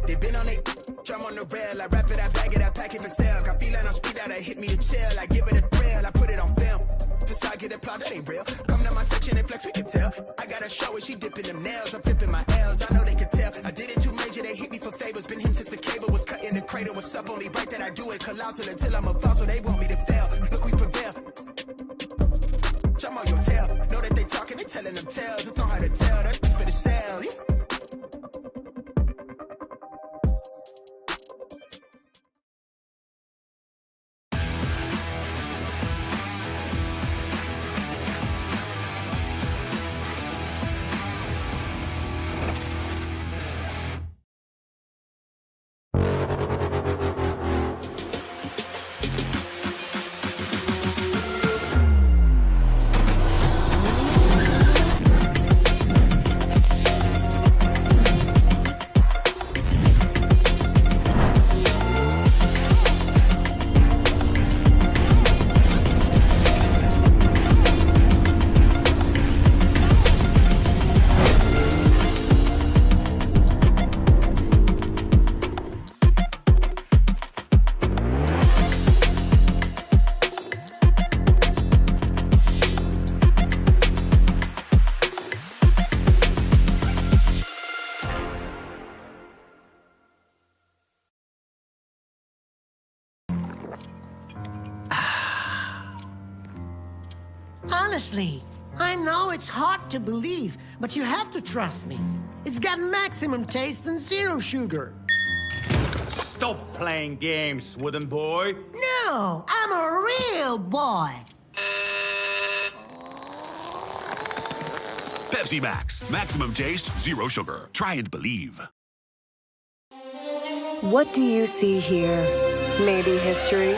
They been on it, drum on the rail. I wrap it, I bag it, I pack it for sale. I feel like I'm speed out, I hit me to chill. I give it a thrill, I put it on film. Facade get applaud, that ain't real. Come to my section and flex, we can tell. I got a show where she dipping them nails. I'm flipping my L's, I know they can tell. I did it too major, they hit me for favors. Been him since the cable was cut in the cradle. What's up, only right that I do it colossal until I'm a fossil. They want me to fail, look, we prevail. Jump on your tail, know that they talking, they telling them tales. Just know how to tell, that's for the sale. Honestly, I know it's hard to believe, but you have to trust me. It's got maximum taste and zero sugar. Stop playing games, wooden boy. No, I'm a real boy. Pepsi Max. Maximum taste, zero sugar. Try and believe. What do you see here? Maybe history,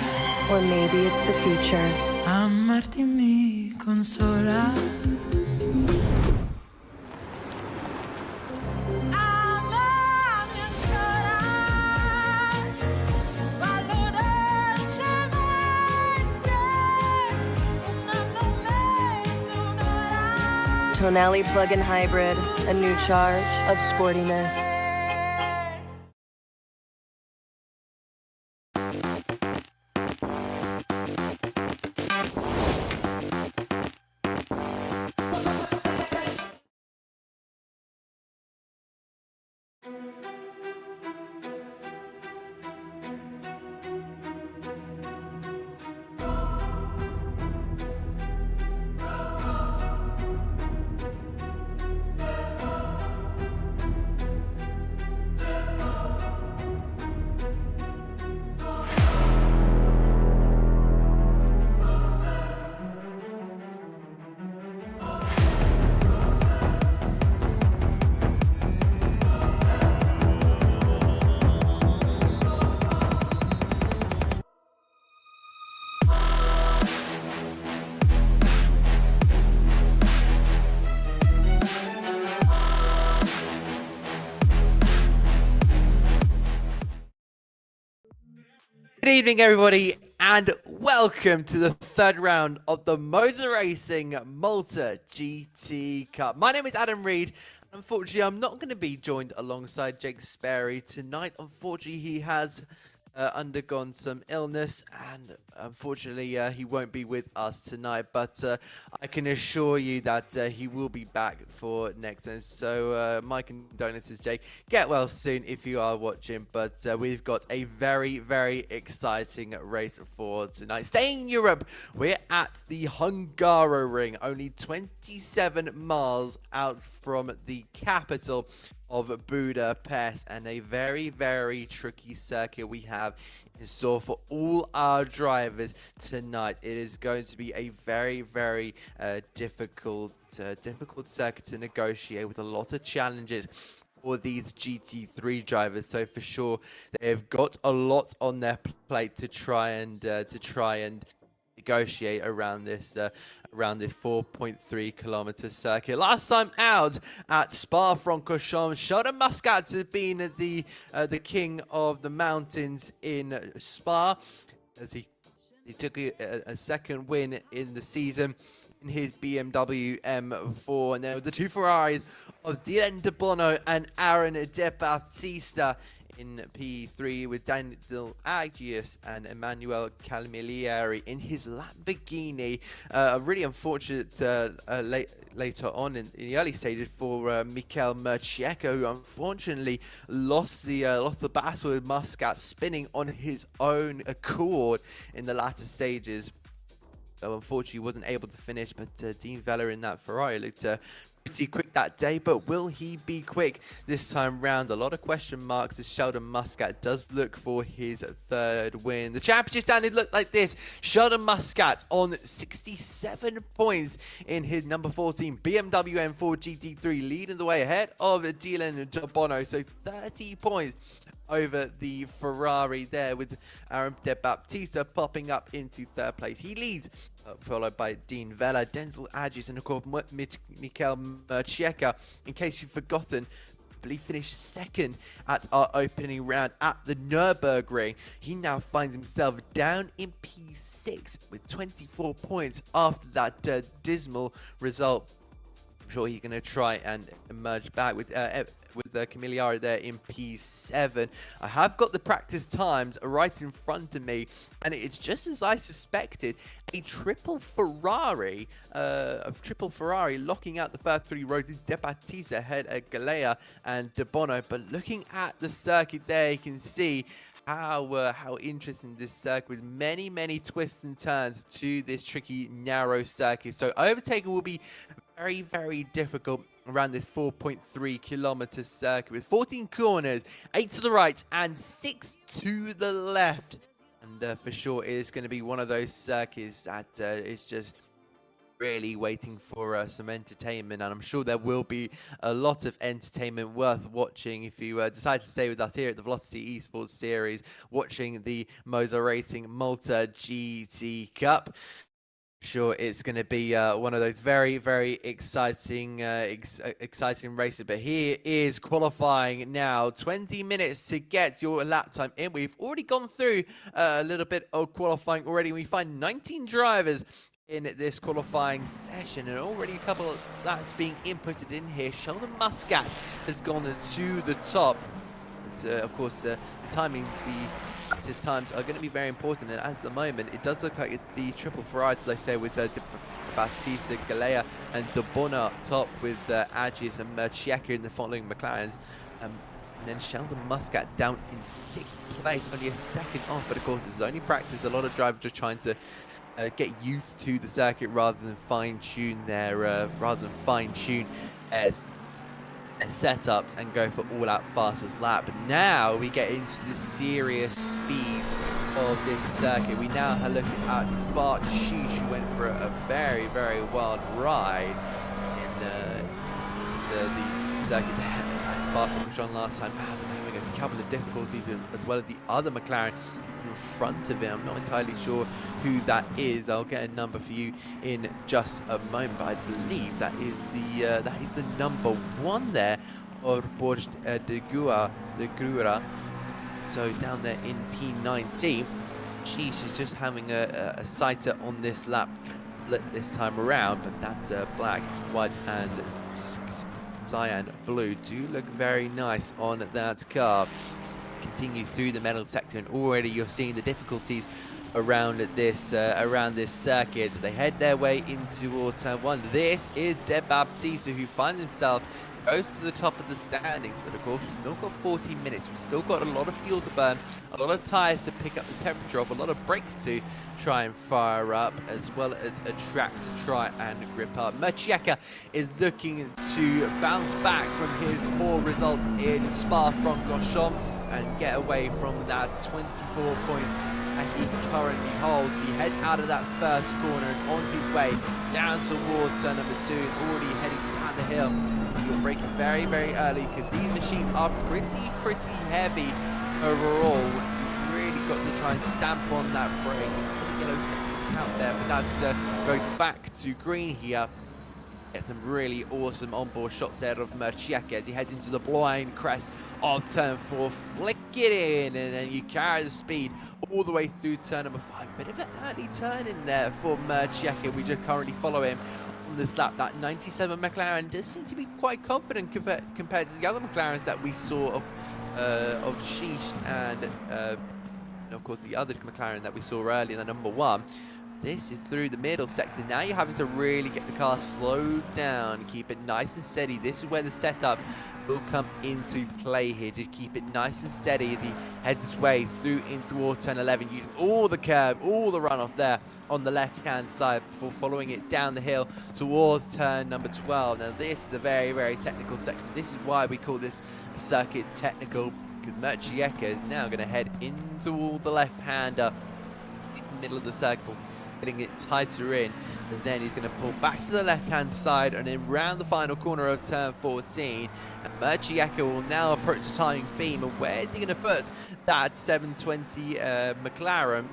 or maybe it's the future. Amarti mi consola. Amami ancora, fallo dolcemente, un anno e mezzo, un'ora. Tonali plug-in hybrid, a new charge of sportiness. Good evening, everybody, and welcome to the third round of the MOZA Racing Malta GT Cup. My name is Adam Reed. Unfortunately, I'm not going to be joined alongside Jake Sperry tonight. Unfortunately, he has undergone some illness, and unfortunately, he won't be with us tonight. But I can assure you that he will be back for next time. So my condolences, Jake. Get well soon if you are watching. But we've got a very, very exciting race for tonight. Staying in Europe, we're at the Hungaroring, only 27 miles out from the capital of Budapest, and a very, very tricky circuit we have in store for all our drivers tonight. It is going to be a very, very difficult circuit to negotiate, with a lot of challenges for these GT3 drivers. So for sure, they've got a lot on their plate to try and negotiate around this 4.3 kilometer circuit. Last time out at Spa-Francorchamps, Sheldon Muscat has been the king of the mountains in Spa, as he took a second win in the season in his BMW M4, and then the two Ferraris of Dylan De Bono and Aaron De Battista in P3, with Daniel Agius and Emmanuel Camilleri in his Lamborghini. Really unfortunate later on in the early stages for Mikel Merciecco, who unfortunately lost the battle with Muscat, spinning on his own accord in the latter stages. So unfortunately wasn't able to finish, but Dean Vella in that Ferrari looked pretty quick that day. But will he be quick this time round? A lot of question marks as Sheldon Muscat does look for his third win. The championship standard looked like this. Sheldon Muscat on 67 points in his number 14 BMW M4 GT3, leading the way ahead of Dylan De Bono. So 30 points over the Ferrari there, with Aaron De Battista popping up into third place. He leads, followed by Dean Vella, Denzel Agius, and of course Mikel Merciecco. In case you've forgotten, he finished second at our opening round at the Nürburgring. He now finds himself down in P6 with 24 points after that dismal result. I'm sure he's going to try and emerge back with Camilleri there in P7. I have got the practice times right in front of me, and it's just as I suspected. A triple Ferrari locking out the first three rows. De Battista ahead at Galea and De Bono. But looking at the circuit there, you can see how interesting this circuit, with many, many twists and turns to this tricky, narrow circuit. So overtaking will be very, very difficult around this 4.3 kilometer circuit, with 14 corners, 8 to the right and 6 to the left. And for sure, it is going to be one of those circuits that is just really waiting for some entertainment, and I'm sure there will be a lot of entertainment worth watching if you decide to stay with us here at the Velocity Esports Series, watching the MOZA Racing Malta GT Cup. Sure, it's going to be one of those very, very exciting races. But here is qualifying now. 20 minutes to get your lap time in. We've already gone through a little bit of qualifying already. We find 19 drivers in this qualifying session, and already a couple of laps being inputted in here. Sheldon Muscat has gone to the top. But, of course, the timing, his times are going to be very important, and at the moment it does look like it's the triple Ferrari, as they say, with De Battista, Galea and De Bono up top, with Agius and Merciecco in the following McLarens. And then Sheldon Muscat down in 6th place, only a second off. But of course, this is only practice. A lot of drivers are trying to get used to the circuit rather than fine-tune as setups and go for all-out fastest lap. But now we get into the serious speeds of this circuit. We now have a look at Bart Sheesh, who went for a very, very wild ride in the circuit at Spa-Francorchamps last time. Having a couple of difficulties, as well as the other McLaren in front of him. I'm not entirely sure who that is. I'll get a number for you in just a moment, but I believe that is the number 1 there, or de Grura. So down there in P19. Sheesh is just having a sighter on this lap this time around, but that black, white and cyan blue do look very nice on that car. Continue through the metal sector, and already you're seeing the difficulties around this circuit. They head their way in towards turn 1. This is De Baptiste, who finds himself goes to the top of the standings, but of course we've still got 40 minutes. We've still got a lot of fuel to burn, a lot of tyres to pick up the temperature of, a lot of brakes to try and fire up, as well as a track to try and grip up. Mercieka is looking to bounce back from his poor result in Spa-Francorchamps and get away from that 24 point that he currently holds. He heads out of that first corner and on his way down towards turn number 2, and already heading down the hill. You're braking very, very early because these machines are pretty heavy overall. You've really got to try and stamp on that brake and put the yellow sectors out there without going back to green here. Get some really awesome onboard shots out of Mercieka as he heads into the blind crest of turn 4. Flick it in, and then you carry the speed all the way through turn number 5. Bit of an early turn in there for Mercieka. We just currently follow him on this lap. That 97 McLaren does seem to be quite confident compared to the other McLarens that we saw of Sheesh and of course the other McLaren that we saw earlier, the number 1. This is through the middle sector. Now you're having to really get the car slowed down, keep it nice and steady. This is where the setup will come into play here, to keep it nice and steady as he heads his way through into towards turn 11, using all the curb, all the runoff there on the left-hand side before following it down the hill towards turn number 12. Now this is a very, very technical section. This is why we call this a circuit technical, because Mercieka is now going to head into all the left-hander in the middle of the circle, getting it tighter in, and then he's going to pull back to the left-hand side and then round the final corner of turn 14. And Mercieka will now approach the timing beam, and where is he going to put that 720 McLaren?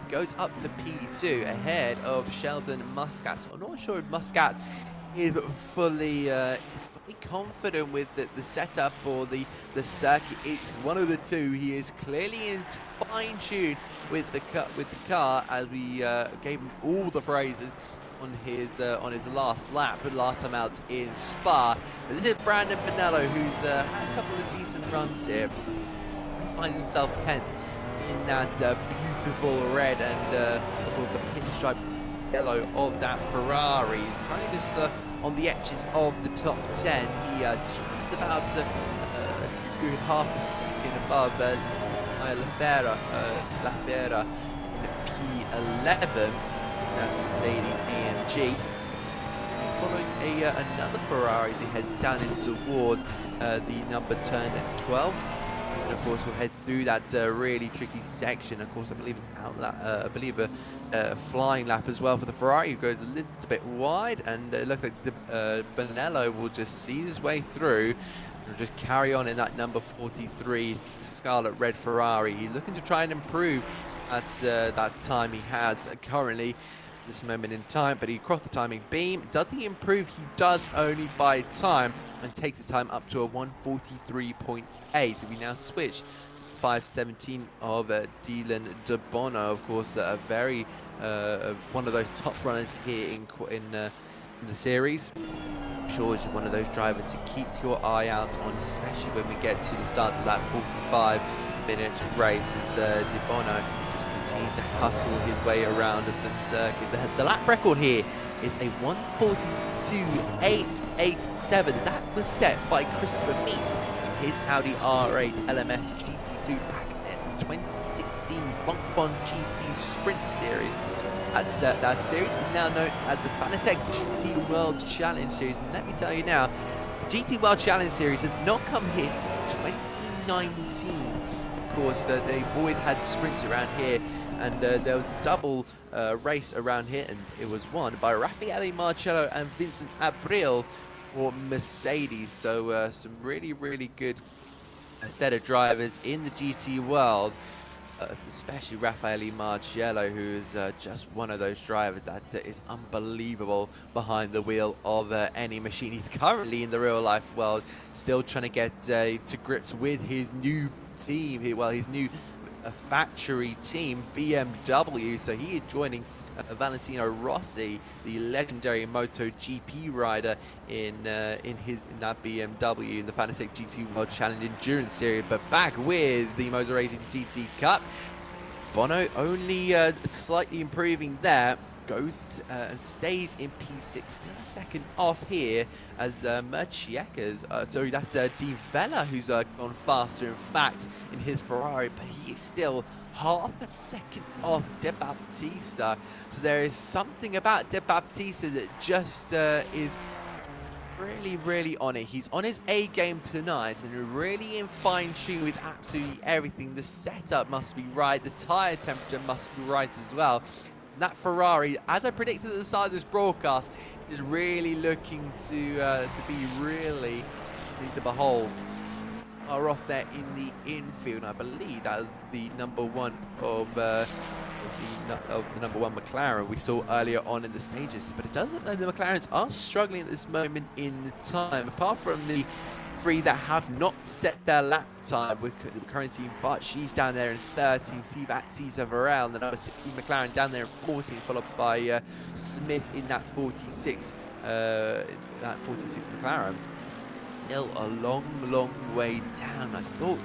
Goes up to P2 ahead of Sheldon Muscat. So I'm not sure if Muscat is fully confident with the setup or the circuit. It's one of the two. He is clearly in fine tune with the car, as we gave him all the praises on his last lap, last time out in Spa. But this is Brandon Pinello, who's had a couple of decent runs here. He finds himself 10th in that beautiful red and of course the pinstripe yellow of that Ferrari. He's currently just on the edges of the top 10. He just about a good half a second above Lafera in P11. That's Mercedes AMG. Following another Ferrari as he heads down in towards the number turn 12. And of course we'll head through that really tricky section. Of course I believe a flying lap as well for the Ferrari, who goes a little bit wide, and it looks like Bonello will just seize his way through and just carry on in that number 43 Scarlet Red Ferrari. He's looking to try and improve at that time he has currently this moment in time, but he crossed the timing beam. Does he improve? He does, only by time, and takes his time up to a 143.8. We now switch to 517 of Dylan De Bono, of course, a very one of those top runners here in the series. I'm sure is one of those drivers to keep your eye out on, especially when we get to the start of that 45-minute race, as De Bono just continues to hustle his way around the circuit. The lap record here is a 142.887. That was set by Christopher Meeks in his Audi R8 LMS GT3 back at the 2016 Blancpain GT Sprint Series. That series is now known as the Fanatec GT World Challenge Series. And let me tell you now, the GT World Challenge Series has not come here since 2019. Of course, they've always had sprints around here, and there was a double race around here, and it was won by Raffaele Marcello and Vincent Abril for Mercedes. So some really, really good set of drivers in the GT world. Especially Raffaele Marcello, who is just one of those drivers that is unbelievable behind the wheel of any machine. He's currently in the real life world, still trying to get to grips with his new team, his new a factory team, BMW. So he is joining Valentino Rossi, the legendary MotoGP rider, in that BMW in the Fantastic GT World Challenge Endurance Series. But back with the Motor Racing GT Cup, Bono only slightly improving there. Goes and stays in P6, still a second off here as Mercieka's, sorry, that's Di Vella who's gone faster, in fact, in his Ferrari, but he is still half a second off De Baptista. So there is something about De Baptista that just is really on it. He's on his A game tonight and really in fine tune with absolutely everything. The setup must be right, the tire temperature must be right as well. That Ferrari, as I predicted at the start of this broadcast, is really looking to be really something to behold. Are off there in the infield. I believe that was the number one of the number one McLaren we saw earlier on in the stages. But it does look like the McLarens are struggling at this moment in time. Apart from the three that have not set their lap time, we're currently seeing Bart, she's down there in 13, Cesar Varel, and the number 16 McLaren down there in 14, followed by Smith in that 46 McLaren. Still a long way down. I thought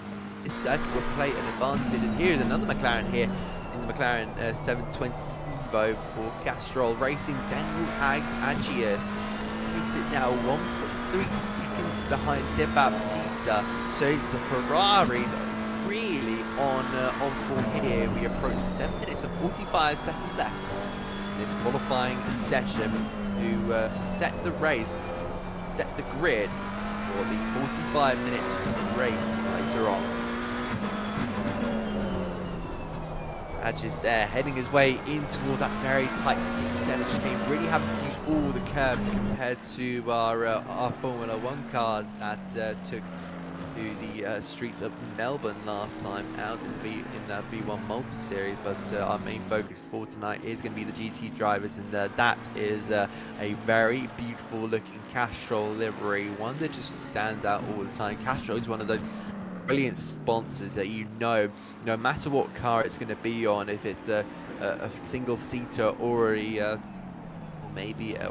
this circuit would play an advantage, and here's another McLaren here in the McLaren 720 Evo for Castrol Racing. Daniel Agius, we sit now 1.3 seconds behind De Baptista, so the Ferraris are really on form here. We approach 7 minutes and 45 seconds left in this qualifying session to set the race, set the grid for the 45-minute race later on. Agius there, heading his way in towards that very tight 6-7 chicane, really having to use all the curves compared to our Formula 1 cars that took to the streets of Melbourne last time out in the V1 Malta series. But our main focus for tonight is going to be the GT drivers, and that is a very beautiful looking Castrol livery, one that just stands out all the time. Castrol is one of those brilliant sponsors that no matter what car it's going to be on, if it's a single seater or a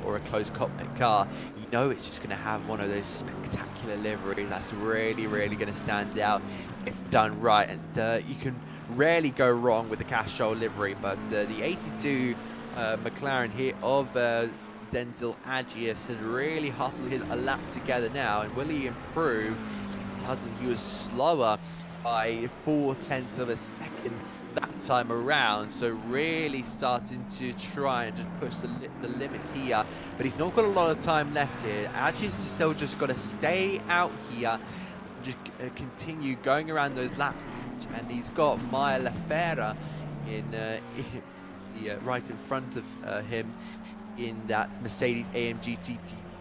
or a closed cockpit car, it's just going to have one of those spectacular livery that's really going to stand out if done right. And you can rarely go wrong with the Castrol livery. But the 82 McLaren here of Denzel Agius has really hustled a lap together now, and will he improve? He was slower by 0.4 of a second that time around, so really starting to try and just push the limits here, but he's not got a lot of time left here. Agius still just got to stay out here, just continue going around those laps, and he's got Maya Lafera right in front of him in that Mercedes AMG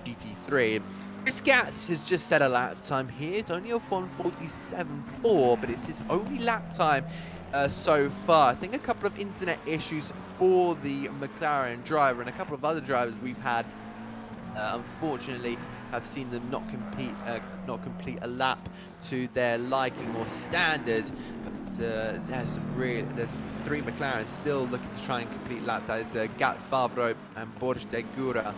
GT3. Chris Gatz has just set a lap time here. It's only a 1:47.4, but it's his only lap time so far. I think a couple of internet issues for the McLaren driver and a couple of other drivers we've had, unfortunately, have seen them not complete a lap to their liking or standards. But there's three McLarens still looking to try and complete lap. That is Gat Favreau and Borges de Gura,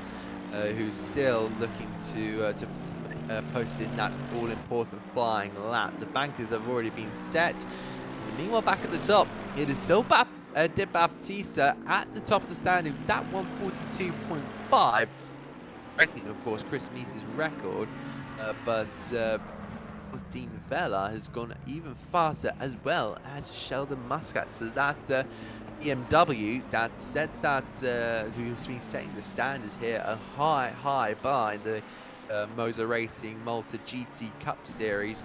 who's still looking to post in that all-important flying lap. The bankers have already been set. Meanwhile, back at the top, it is still De Baptista at the top of the standing, that 1:42.5, breaking, of course, Chris Meese's record, but Dean Vella has gone even faster, as well as Sheldon Muscat. So that BMW that said that who's been setting the standards here, a high bar in the MOZA Racing Malta GT Cup Series.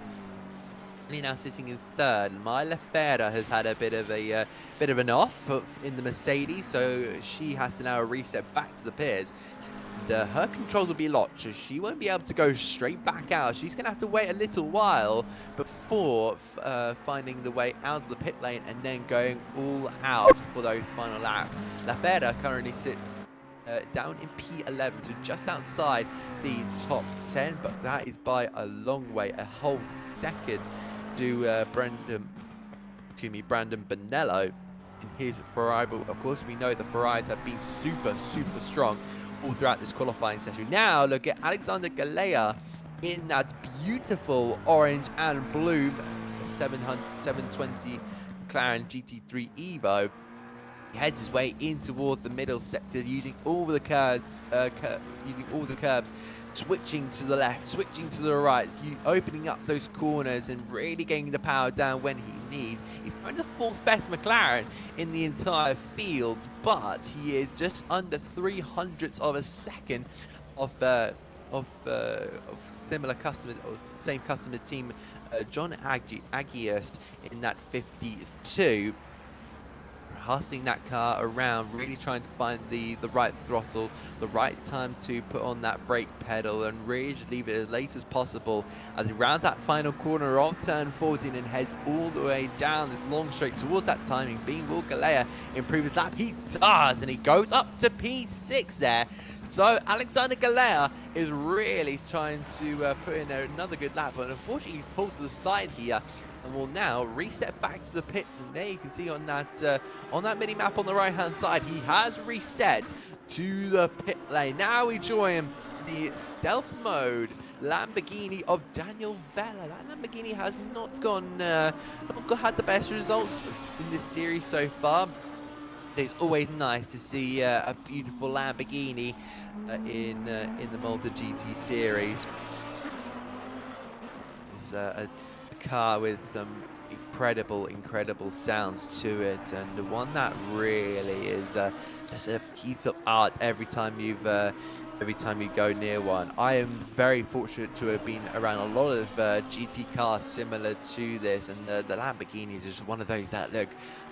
Now sitting in third. Maya Lafera has had a bit of an off in the Mercedes, so she has to now reset back to the pits. And her controls will be locked, so she won't be able to go straight back out. She's going to have to wait a little while before finding the way out of the pit lane and then going all out for those final laps. Lafera currently sits down in P11, so just outside the top 10, but that is by a long way, a whole second to Brendan Brandon Bonello in his Ferrari. But of course, we know the Ferraris have been super strong all throughout this qualifying session. Now look at Alexander Galea in that beautiful orange and blue 720 McLaren GT3 Evo. He heads his way in toward the middle sector, using all the curves, switching to the left, switching to the right, opening up those corners and really getting the power down when he needs. He's running the fourth best McLaren in the entire field, but he is just under 300ths of a second of similar customer or same customer team, John Agius in that 52. Hustling that car around, really trying to find the right throttle, the right time to put on that brake pedal, and really just leave it as late as possible as he rounds that final corner of turn 14 and heads all the way down this long straight towards that timing. Being Will Galea improve his lap, he does, and he goes up to P6 there. So Alexander Galea is really trying to put in another good lap, but unfortunately he's pulled to the side here and will now reset back to the pits. And there you can see on that mini map on the right hand side, he has reset to the pit lane. Now we join the stealth mode Lamborghini of Daniel Vella. That Lamborghini has not had the best results in this series so far. It's always nice to see a beautiful Lamborghini in the Malta GT series. It's a car with some incredible sounds to it, and the one that really is just a piece of art every time you go near one. I am very fortunate to have been around a lot of GT cars similar to this, and the Lamborghini is just one of those that look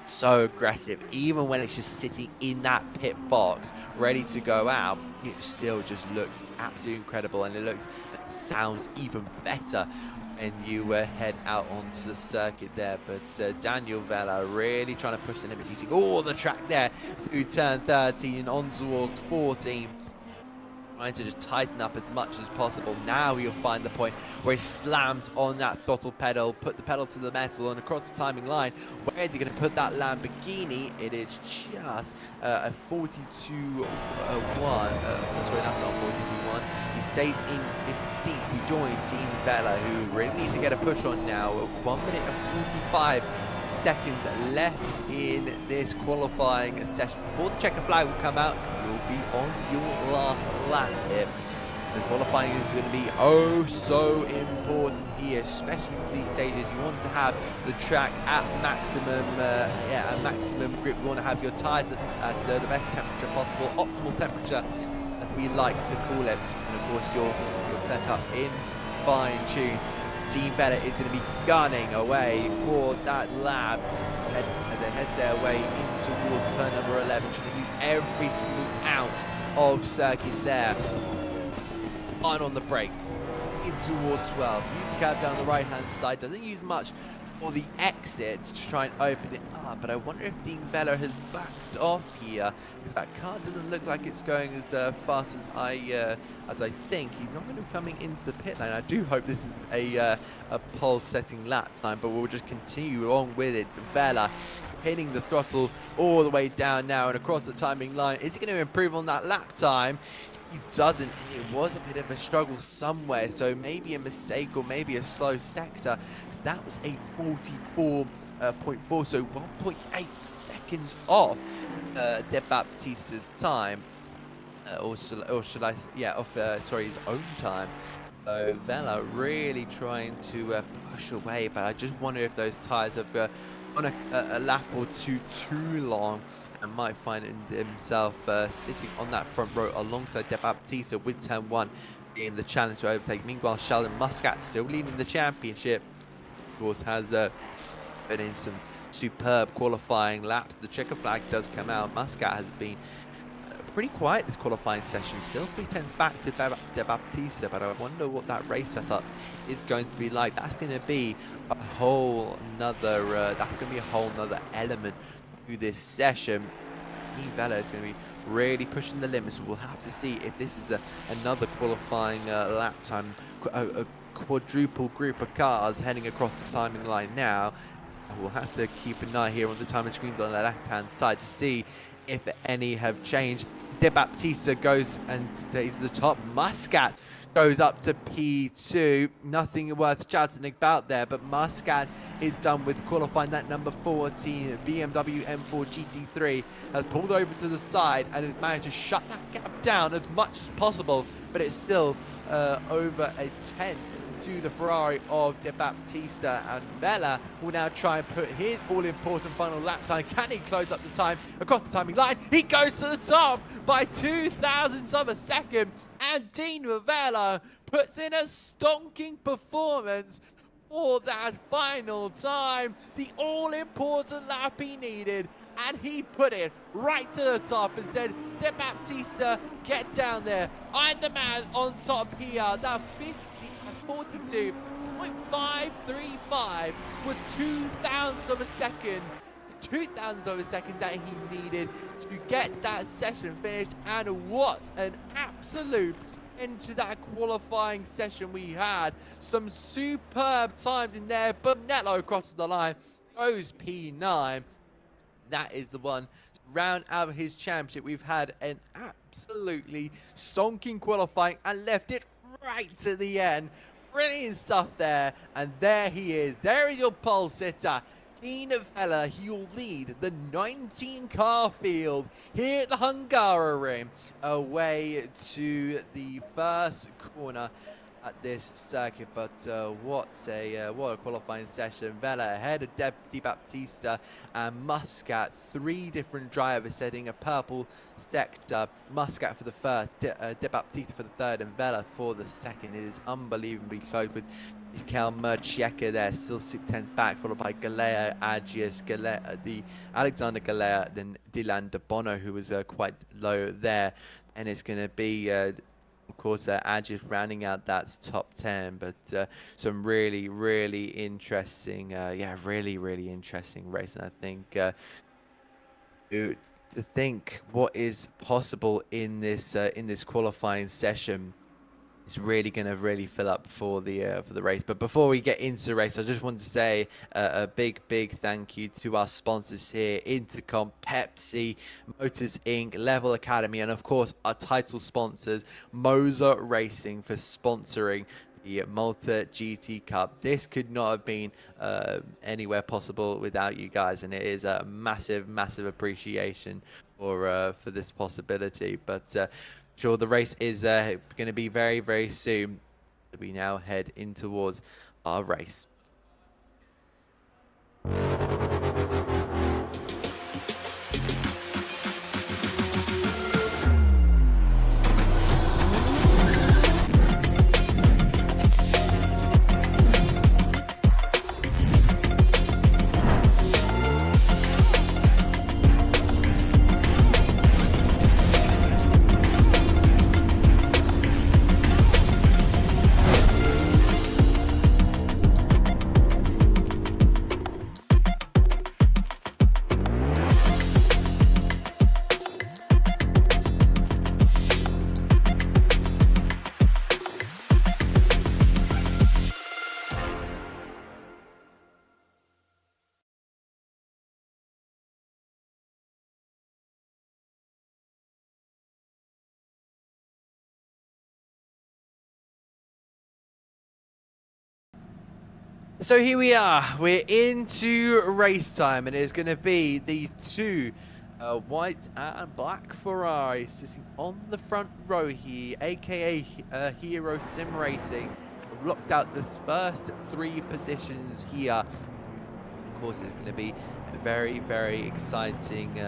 so aggressive. Even when it's just sitting in that pit box ready to go out, it still just looks absolutely incredible, and it sounds even better when you head out onto the circuit there. But Daniel Vella really trying to push the limits, using all the track there through turn 13 and on towards 14. Trying to just tighten up as much as possible. Now he'll find the point where he slams on that throttle pedal, put the pedal to the metal, and across the timing line. Where is he going to put that Lamborghini? It is just a 42-1. Sorry, that's not 42-1. He stays in 15th. We join Dean Vella, who really needs to get a push on now. 1 minute and 45 seconds left in this qualifying session before the checker flag will come out, and you'll be on your last lap here. The qualifying is going to be oh so important here, especially in these stages. You want to have the track at maximum grip. You want to have your tyres at the best temperature possible, optimal temperature as we like to call it, and of course your setup in fine tune. Dean Vella is going to be gunning away for that lap as they head their way in towards turn number 11, trying to use every single ounce of circuit there. On the brakes in towards 12. Use the curb down the right hand side, doesn't use much for the exit to try and open it up, but I wonder if Dean Vella has backed off here, because that car doesn't look like it's going as fast as I think. He's not going to be coming into the pit lane. I do hope this is a pole setting lap time, but we'll just continue on with it. Vella hitting the throttle all the way down now and across the timing line. Is he going to improve on that lap time? He doesn't, and it was a bit of a struggle somewhere, so maybe a mistake or maybe a slow sector. That was a 44.4, so 1.8 seconds off De Baptiste's time, or should I, yeah, off his own time. So Vella really trying to push away, but I just wonder if those tyres have gone a lap or two too long, and might find himself sitting on that front row alongside De Baptiste, with turn 1 being the challenge to overtake. Meanwhile, Sheldon Muscat still leading the championship. Of course, has put in some superb qualifying laps. The checker flag does come out. Muscat has been pretty quiet this qualifying session. Still 3/10 back to De Baptiste, but I wonder what that race setup is going to be like. That's going to be a whole nother. That's going to be a whole nother element to this session. Dean Vella is going to be really pushing the limits. We'll have to see if this is another qualifying lap time. A quadruple group of cars heading across the timing line now. We'll have to keep an eye here on the timing screens on the left-hand side to see if any have changed. De Baptista goes and stays at the top. Muscat goes up to P2. Nothing worth chatting about there, but Muscat is done with qualifying. That number 14 BMW M4 GT3 has pulled over to the side and has managed to shut that gap down as much as possible, but it's still over a 10 to the Ferrari of De Baptista, and Vela will now try and put his all-important final lap time. Can he close up the time across the timing line? He goes to the top by 0.02 of a second, and Dean Vela puts in a stonking performance for that final time, the all-important lap he needed, and he put it right to the top and said, De Baptista, get down there. I'm the man on top here. That 42.535 with 0.02 of a second. 0.02 of a second that he needed to get that session finished, and what an absolute into that qualifying session we had. Some superb times in there, but Netlo crosses the line, goes P9. That is the one to round out his championship. We've had an absolutely stonking qualifying and left it right to the end. Brilliant stuff there, and there he is. There is your pole sitter, Dean Vela. He'll lead the 19-car field here at the Hungaroring, away to the first corner at this circuit. But what a qualifying session. Vela ahead of De Baptista and Muscat. 3 different drivers setting a purple sector. Muscat for the first, De Baptista for the third, and Vela for the second. It is unbelievably close with Mikel Mercieka there, still 6/10 back, followed by Galea, Agius, the Alexander Galea, then Dylan De Bono, who was quite low there. And it's going to be of course, Agius rounding out that top 10, but some really interesting, really interesting race. And I think to think what is possible in this qualifying session is really going to fill up for the race. But before we get into the race, I just want to say a big thank you to our sponsors here: Intercomp, Pepsi, Motors Inc., Level Academy, and of course our title sponsors, MOZA Racing, for sponsoring the Malta GT Cup. This could not have been anywhere possible without you guys, and it is a massive appreciation for this possibility. But sure, the race is going to be very soon. We now head in towards our race. So here we are, we're into race time, and it's going to be the 2 white and black Ferraris sitting on the front row here, aka Hero Sim Racing. We've locked out the first 3 positions here. Of course, it's going to be a very exciting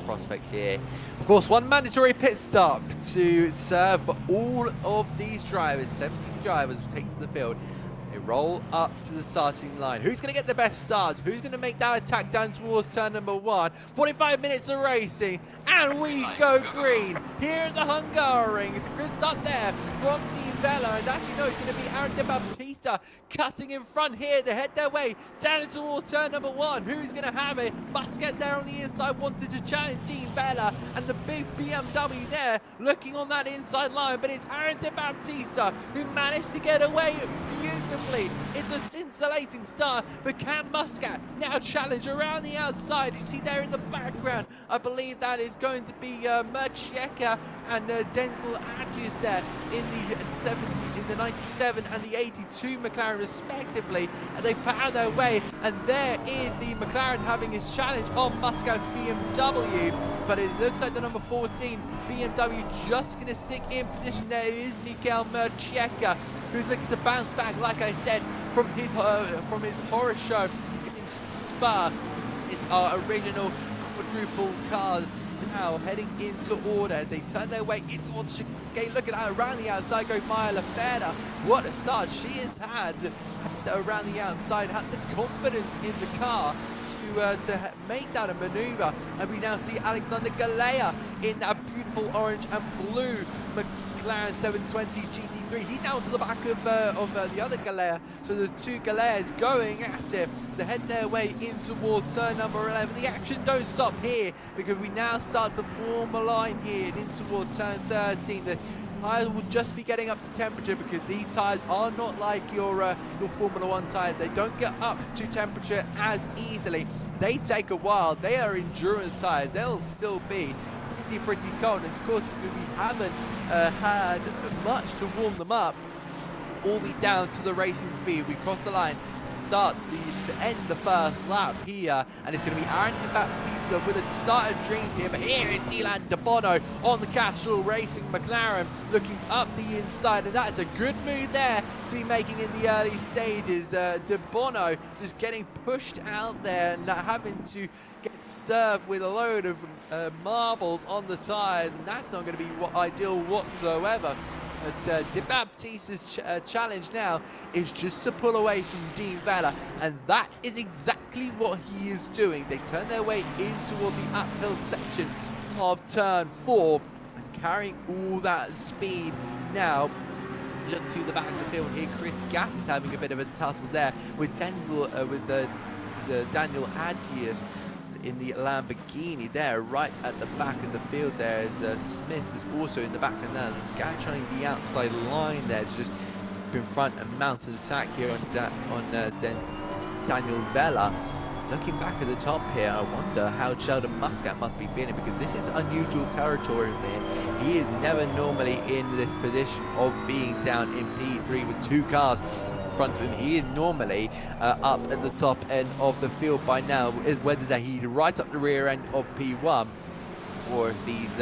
prospect here. Of course, one mandatory pit stop to serve for all of these drivers. 17 drivers will take to the field. They roll up to the starting line. Who's going to get the best start? Who's going to make that attack down towards turn number 1? 45 minutes of racing, and we go green here at the Hungaroring. It's a good start there from Team Vela, and actually no, it's going to be Aaron De Baptista cutting in front here. They head their way down towards turn number 1. Who's going to have it? Muscat there on the inside wanted to challenge Dean Vela, and the big BMW there looking on that inside line, but it's Aaron De Baptista who managed to get away beautifully. It's a scintillating start, but can Muscat now challenge around the outside? You see there in the background, I believe that is going to be Mercieka and Denzel Adjus there in the 97 and the 82 McLaren respectively, and they pound their way, and there is the McLaren having his challenge on Muscat's BMW, but it looks like the number 14 BMW just going to stick in position there. It is Mikael Mercieka who's looking to bounce back, like I said, from his horror show in Spa. It's our original quadruple car now heading into order. They turn their way into the chicane. Look at that, around the outside go Maya Lafera. What a start she has had around the outside, had the confidence in the car to make that a maneuver, and we now see Alexander Galea in that beautiful orange and blue McLaren 720 GT3. He's now to the back of the other Galea, so the two Galeas going at it. They head their way in towards turn number 11. The action don't stop here, because we now start to form a line here in towards turn 13. The tyres will just be getting up to temperature, because these tyres are not like your Formula 1 tyre. They don't get up to temperature as easily. They take a while. They are endurance tyres. They'll still be pretty cold. And of course, we haven't had much to warm them up. All be down to the racing speed. We cross the line, start to end the first lap here, and it's going to be Aaron De Baptista with a started dream here, but here is Dylan De Bono on the Castrol Racing McLaren looking up the inside, and that is a good move there to be making in the early stages. De Bono just getting pushed out there and having to get served with a load of marbles on the tyres, and that's not going to be ideal whatsoever. But De Baptista's challenge now is just to pull away from Dean Vela, and that is exactly what he is doing. They turn their way in toward the uphill section of turn 4 and carrying all that speed now. Look to the back of the field here. Chris Gatt is having a bit of a tussle there with Daniel Adjus in the Lamborghini there, right at the back of the field. There is Smith is also in the background there. Guy trying the outside line there to just confront and mount an attack here on Daniel Vela. Looking back at the top here, I wonder how Sheldon Muscat must be feeling, because this is unusual territory for him. He is never normally in this position of being down in P3 with two cars front of him. He is normally up at the top end of the field by now, whether that he's right up the rear end of P1 or if he's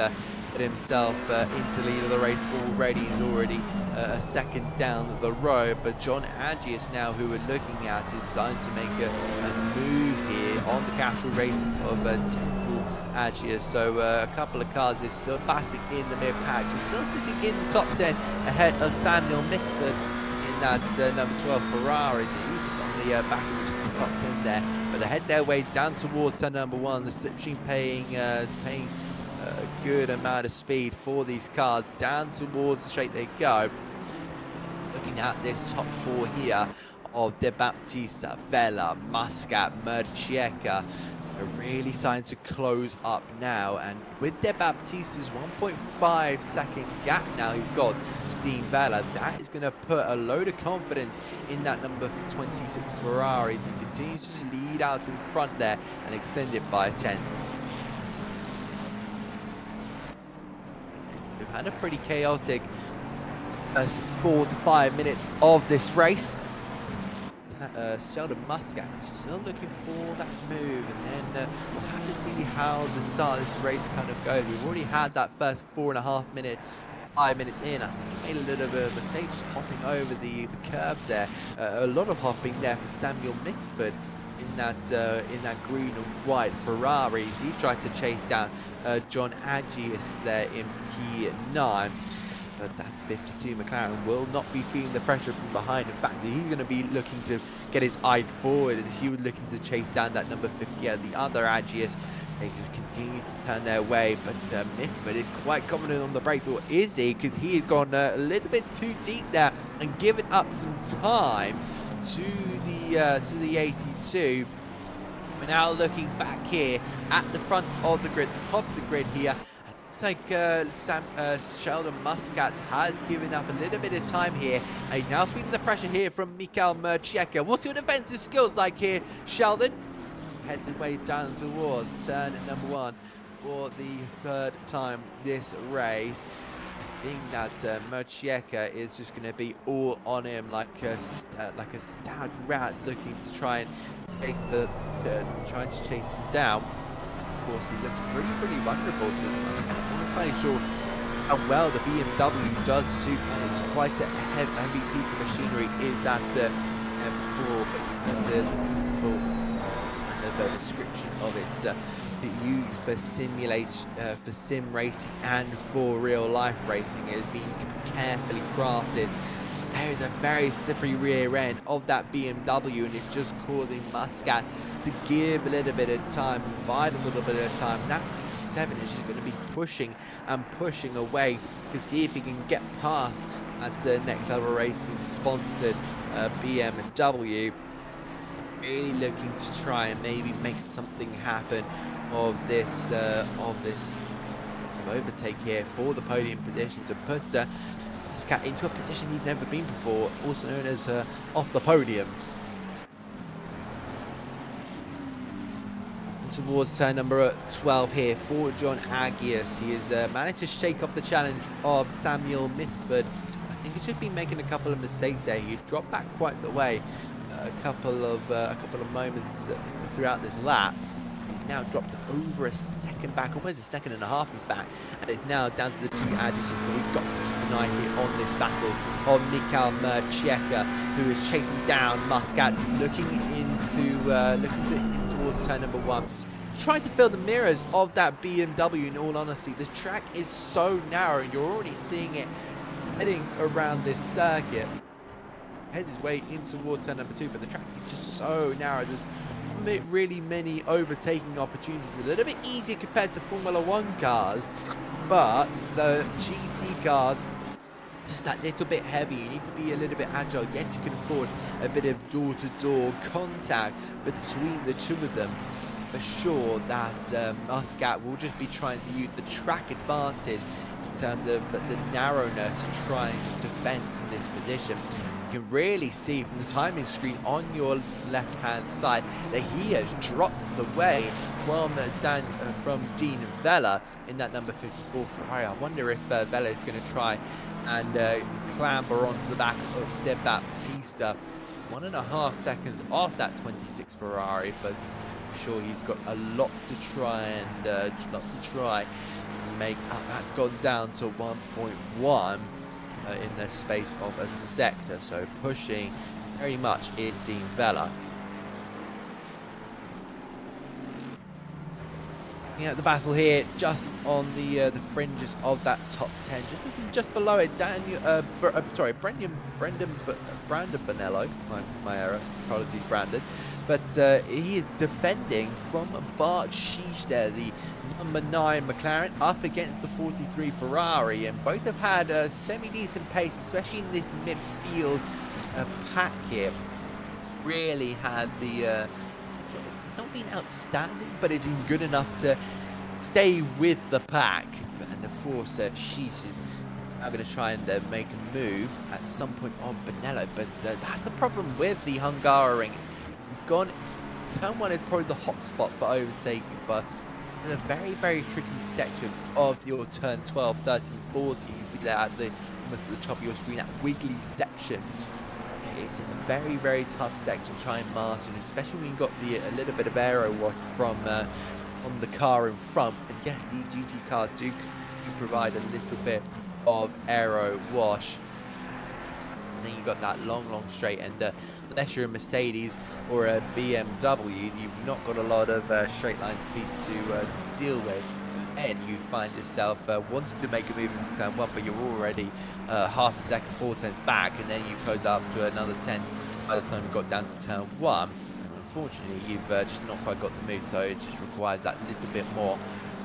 put himself into the lead of the race already. He's already a second down the road. But John Adjus now, who we're looking at, is starting to make a move here on the Castrol Racing of Denzel Adjus. So a couple of cars is still passing in the mid-pack, just still sitting in the top 10 ahead of Samuel Misford in that number 12 Ferrari. So he's just on the back of the top 10 there. But they head their way down towards turn number 1. The slipstream paying a good amount of speed for these cars. Down towards the straight they go. Looking at this top 4 here of De Baptista, Vela, Muscat, Mercieka, are really starting to close up now. And with De Baptista's 1.5 second gap now he's got Dean Vela, that is going to put a load of confidence in that number 26 Ferrari as he continues to lead out in front there and extend it by a 10. We've had a pretty chaotic 4 to 5 minutes of this race. Sheldon Muscat is still looking for that move, and then we'll have to see how the start of this race kind of goes. We've already had that first 4.5 minutes, 5 minutes in. I think he made a little bit of a mistake just hopping over the curbs there. A lot of hopping there for Samuel Misford in that green and white Ferrari. He tried to chase down John Adjus there in P9. but that 52 McLaren will not be feeling the pressure from behind. In fact, he's going to be looking to get his eyes forward as he was looking to chase down that number 50 at the other Agius. They just continue to turn their way, but Misford is quite confident on the brakes, or is he? Because he had gone a little bit too deep there and given up some time to the 82. We're now looking back here at the front of the grid, the top of the grid here. Looks like Sheldon Muscat has given up a little bit of time here. And he's now feeling the pressure here from Mikhail Merchieka. What's your defensive skills like here, Sheldon? Heads his way down towards turn number 1 for the 3rd time this race. I think that Merchieka is just going to be all on him like a stag rat, looking to try and chase trying to chase him down. Of course, he looks pretty vulnerable to this Muscat. I'm not quite sure how well the BMW does suit, and it's quite a heavy piece of machinery. Is that M4, but the beautiful the description of it used for simulation, for sim racing and for real life racing is being carefully crafted. There is a very slippery rear end of that BMW, and it's just causing Muscat to give a little bit of time, provide a little bit of time. That 97 is just going to be pushing and pushing away to see if he can get past that Next Level Racing sponsored BMW. Really looking to try and maybe make something happen of this overtake here for the podium position to put Muscat into a position he's never been before, also known as off the podium. Towards turn number 12 here for John Agius. He has managed to shake off the challenge of Samuel Misford. I think he should be making a couple of mistakes there. He dropped back quite the way a couple of moments throughout this lap. He's now dropped over a second back, almost a second and a half in fact, and it's now down to the 2 Agius. But we've got to keep an eye here on this battle of Mikhail Merchieka, who is chasing down Muscat, looking towards turn number 1, trying to fill the mirrors of that BMW. In all honesty, the track is so narrow, and you're already seeing it heading around this circuit. Heads his way in towards turn number 2, but the track is just so narrow. There's really many overtaking opportunities. A little bit easier compared to Formula 1 cars, but the GT cars just that little bit heavy. You need to be a little bit agile. Yes, you can afford a bit of door-to-door contact between the two of them. For sure that Muscat will just be trying to use the track advantage in terms of the narrowness to try and defend from this position. You can really see from the timing screen on your left-hand side that he has dropped the way from Dean Vella in that number 54 Ferrari. I wonder if Vella is going to try and clamber onto the back of De Baptista. 1.5 seconds off that 26 Ferrari, but I'm sure he's got a lot to try and make up. That's gone down to 1.1. In the space of a sector, so pushing very much in Dean Vella. Yeah, the battle here just on the fringes of that top 10, just below it. Brandon Bonello, my error, apologies Brandon, but he is defending from Bart Sheesh there, the number 9 McLaren up against the 43 Ferrari, and both have had a semi-decent pace, especially in this midfield pack here. Really had the it's not been outstanding, but it's been good enough to stay with the pack. And of course Sheesh is now going to try and make a move at some point on Bonello, but that's the problem with the Hungaroring. We've gone, turn 1 is probably the hot spot for overtaking, but there's a very tricky section of your turn 12, 13, 14. You see that almost at the top of your screen, that wiggly section. It's a very tough section to try and master, especially when you've got a little bit of aero wash from on the car in front. And yes, these GT cars do provide a little bit of aero wash. And then you've got that long straight, and unless you're a Mercedes or a BMW, you've not got a lot of straight line speed to deal with. then you find yourself wanting to make a move in turn 1, but you're already half a second, 4 tenths back, and then you close up to another 10 by the time you got down to turn 1. And unfortunately, you've just not quite got the move, so it just requires that little bit more.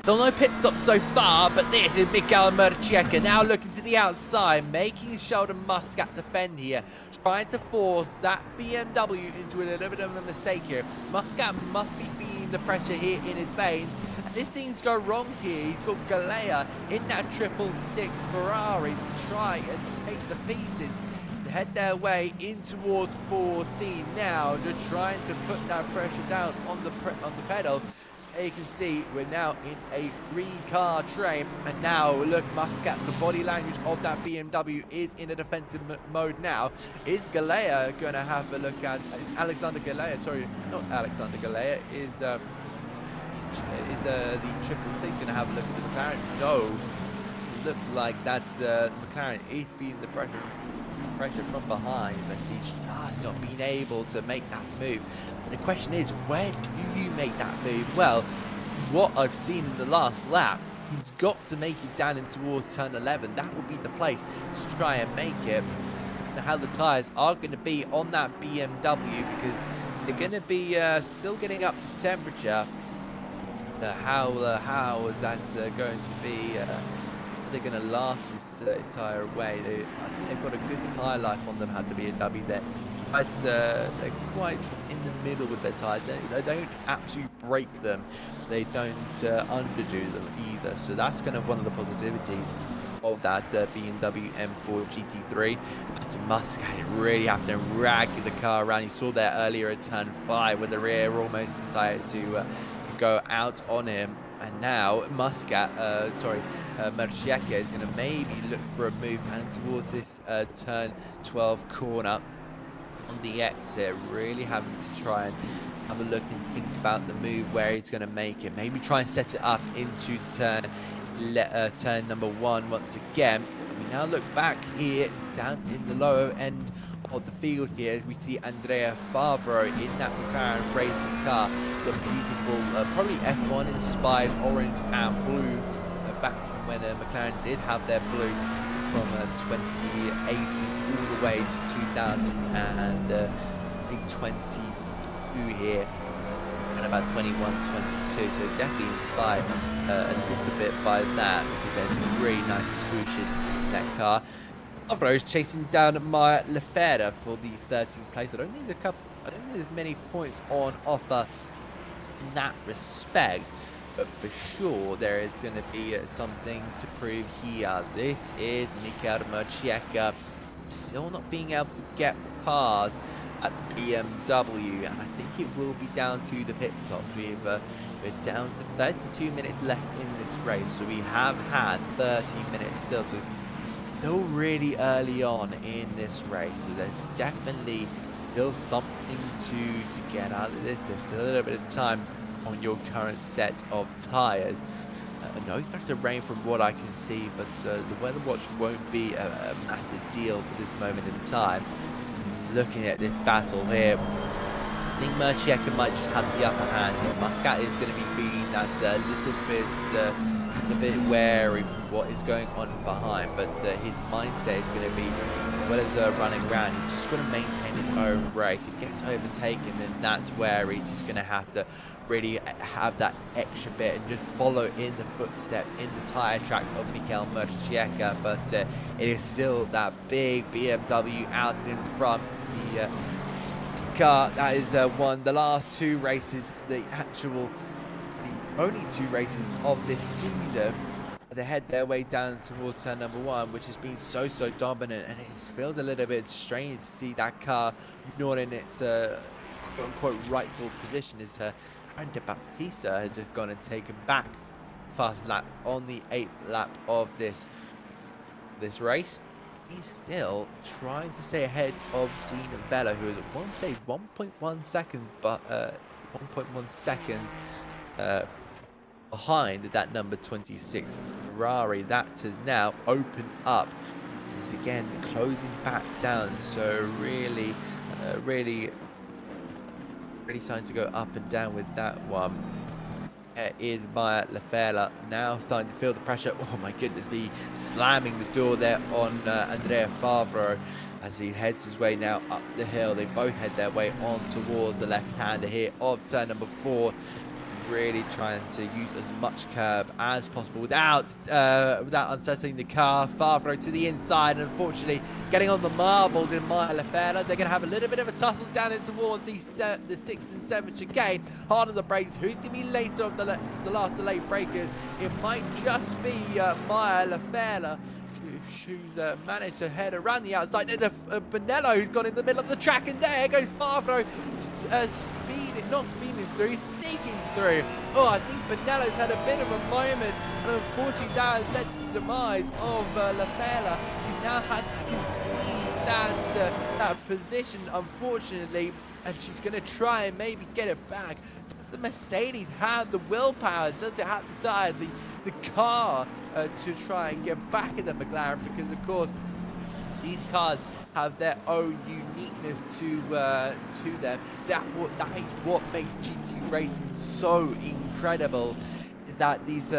So no pit stops so far, but this is Michael Murcieka now looking to the outside, making Sheldon Muscat defend here, trying to force that BMW into a little bit of a mistake here. Muscat must be feeling the pressure here in his veins. And if things go wrong here, he's got Galea in that 666 Ferrari to try and take the pieces. They head their way in towards 14 now, just trying to put that pressure down on the pedal. You can see we're now in a 3-car train, and now look, Muscat, the body language of that BMW is in a defensive mode now. Is Galea going to have a look at, Alexander Galea, sorry, not Alexander Galea, is the 666 going to have a look at the McLaren? No, it looked like that McLaren is feeling the pressure from behind, but he's just not been able to make that move. The question is, when do you make that move? Well, what I've seen in the last lap, he's got to make it down in towards turn 11. That would be the place to try and make it. Now, how the tyres are going to be on that BMW, because they're going to be still getting up to temperature. How is that going to be? They're going to last this entire way. I think they've got a good tyre life on them. Had to be a W there, but they're quite in the middle with their tyres. They don't absolutely break them. They don't underdo them either. So that's kind of one of the positivities of that BMW M4 GT3. But Muscat really have to rag the car around. You saw that earlier at turn 5 where the rear almost decided to go out on him. And now Muscat, Murcieka is going to maybe look for a move down towards this turn 12 corner on the exit. Really having to try and have a look and think about the move where he's going to make it. Maybe try and set it up into turn number 1 once again. And we now look back here down in the lower end of the field here. We see Andrea Favreau in that McLaren racing car. The beautiful, probably F1 inspired orange and blue, back from when McLaren did have their blue from 2018 all the way to 2022 here, and about 21, 22. So definitely inspired a little bit by that, because there's some really nice swooshes in that car. Favreau is chasing down Maya Lefebvre for the 13th place. I don't think there's many points on offer in that respect, but for sure there is going to be something to prove here. This is Michael Murcieka still not being able to get past at BMW, and I think it will be down to the pit stops. We're down to 32 minutes left in this race, so we have had 13 minutes still really early on in this race, so there's definitely still something to get out of this. There's still a little bit of time on your current set of tyres. No threat of rain from what I can see, but the weather watch won't be a massive deal for this moment in time. Looking at this battle here, I think Murcieka might just have the upper hand here. Muscat is going to be being that a bit wary from what is going on behind, but his mindset is going to be, as well as running around, he's just going to maintain his own race. If he gets overtaken, then that's where he's just going to have to really have that extra bit and just follow in the footsteps, in the tyre tracks of Michael Murcieka. But it is still that big BMW out in front. The car that is won the last 2 races, the only 2 races of this season. They head their way down towards turn number 1, which has been so dominant, and it's felt a little bit strange to see that car not in its quote-unquote rightful position, as Brenda Baptista has just gone and taken back fast lap on the 8th lap of this race. He's still trying to stay ahead of Dean Vella, who is at one stage 1.1 seconds, but 1.1 seconds behind that number 26 Ferrari. That has now opened up. It's again closing back down, so really starting to go up and down with that one. is Maya Lafela now starting to feel the pressure. Oh my goodness me, slamming the door there on Andrea Favreau as he heads his way now up the hill. They both head their way on towards the left-hander here of turn number 4. Really trying to use as much curb as possible without unsettling the car. Favreau to the inside, and unfortunately getting on the marbles in Maya Lafela. They're going to have a little bit of a tussle down in toward the 6th and 7th chicane. Hard on the brakes. Who's going to be later of the last of the late breakers? It might just be Maya Lafela, who's managed to head around the outside. There's a Bonello who's gone in the middle of the track, and there goes Favreau, not speeding through, sneaking through. Oh, I think Bonello's had a bit of a moment, and unfortunately that has led to the demise of Lafela. She's now had to concede that position, unfortunately, and she's going to try and maybe get it back. Does the Mercedes have the willpower? Does it have the tire, the car to try and get back at the McLaren? Because of course these cars have their own uniqueness to them. That is what makes GT racing so incredible. That these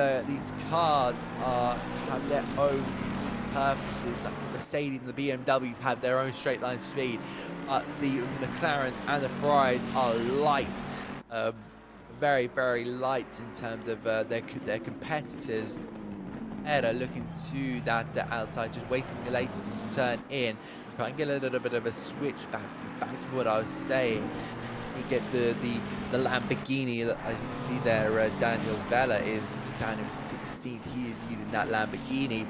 cars have their own unique purposes. Like the Mercedes and the BMWs have their own straight line speed. The McLarens and the Ferraris are light. Very, very light in terms of their competitors. Era looking to that outside, just waiting later to turn in, try and get a little bit of a switch back to what I was saying. You get the Lamborghini, as you can see there. Daniel Vella is down in 16th. He is using that Lamborghini.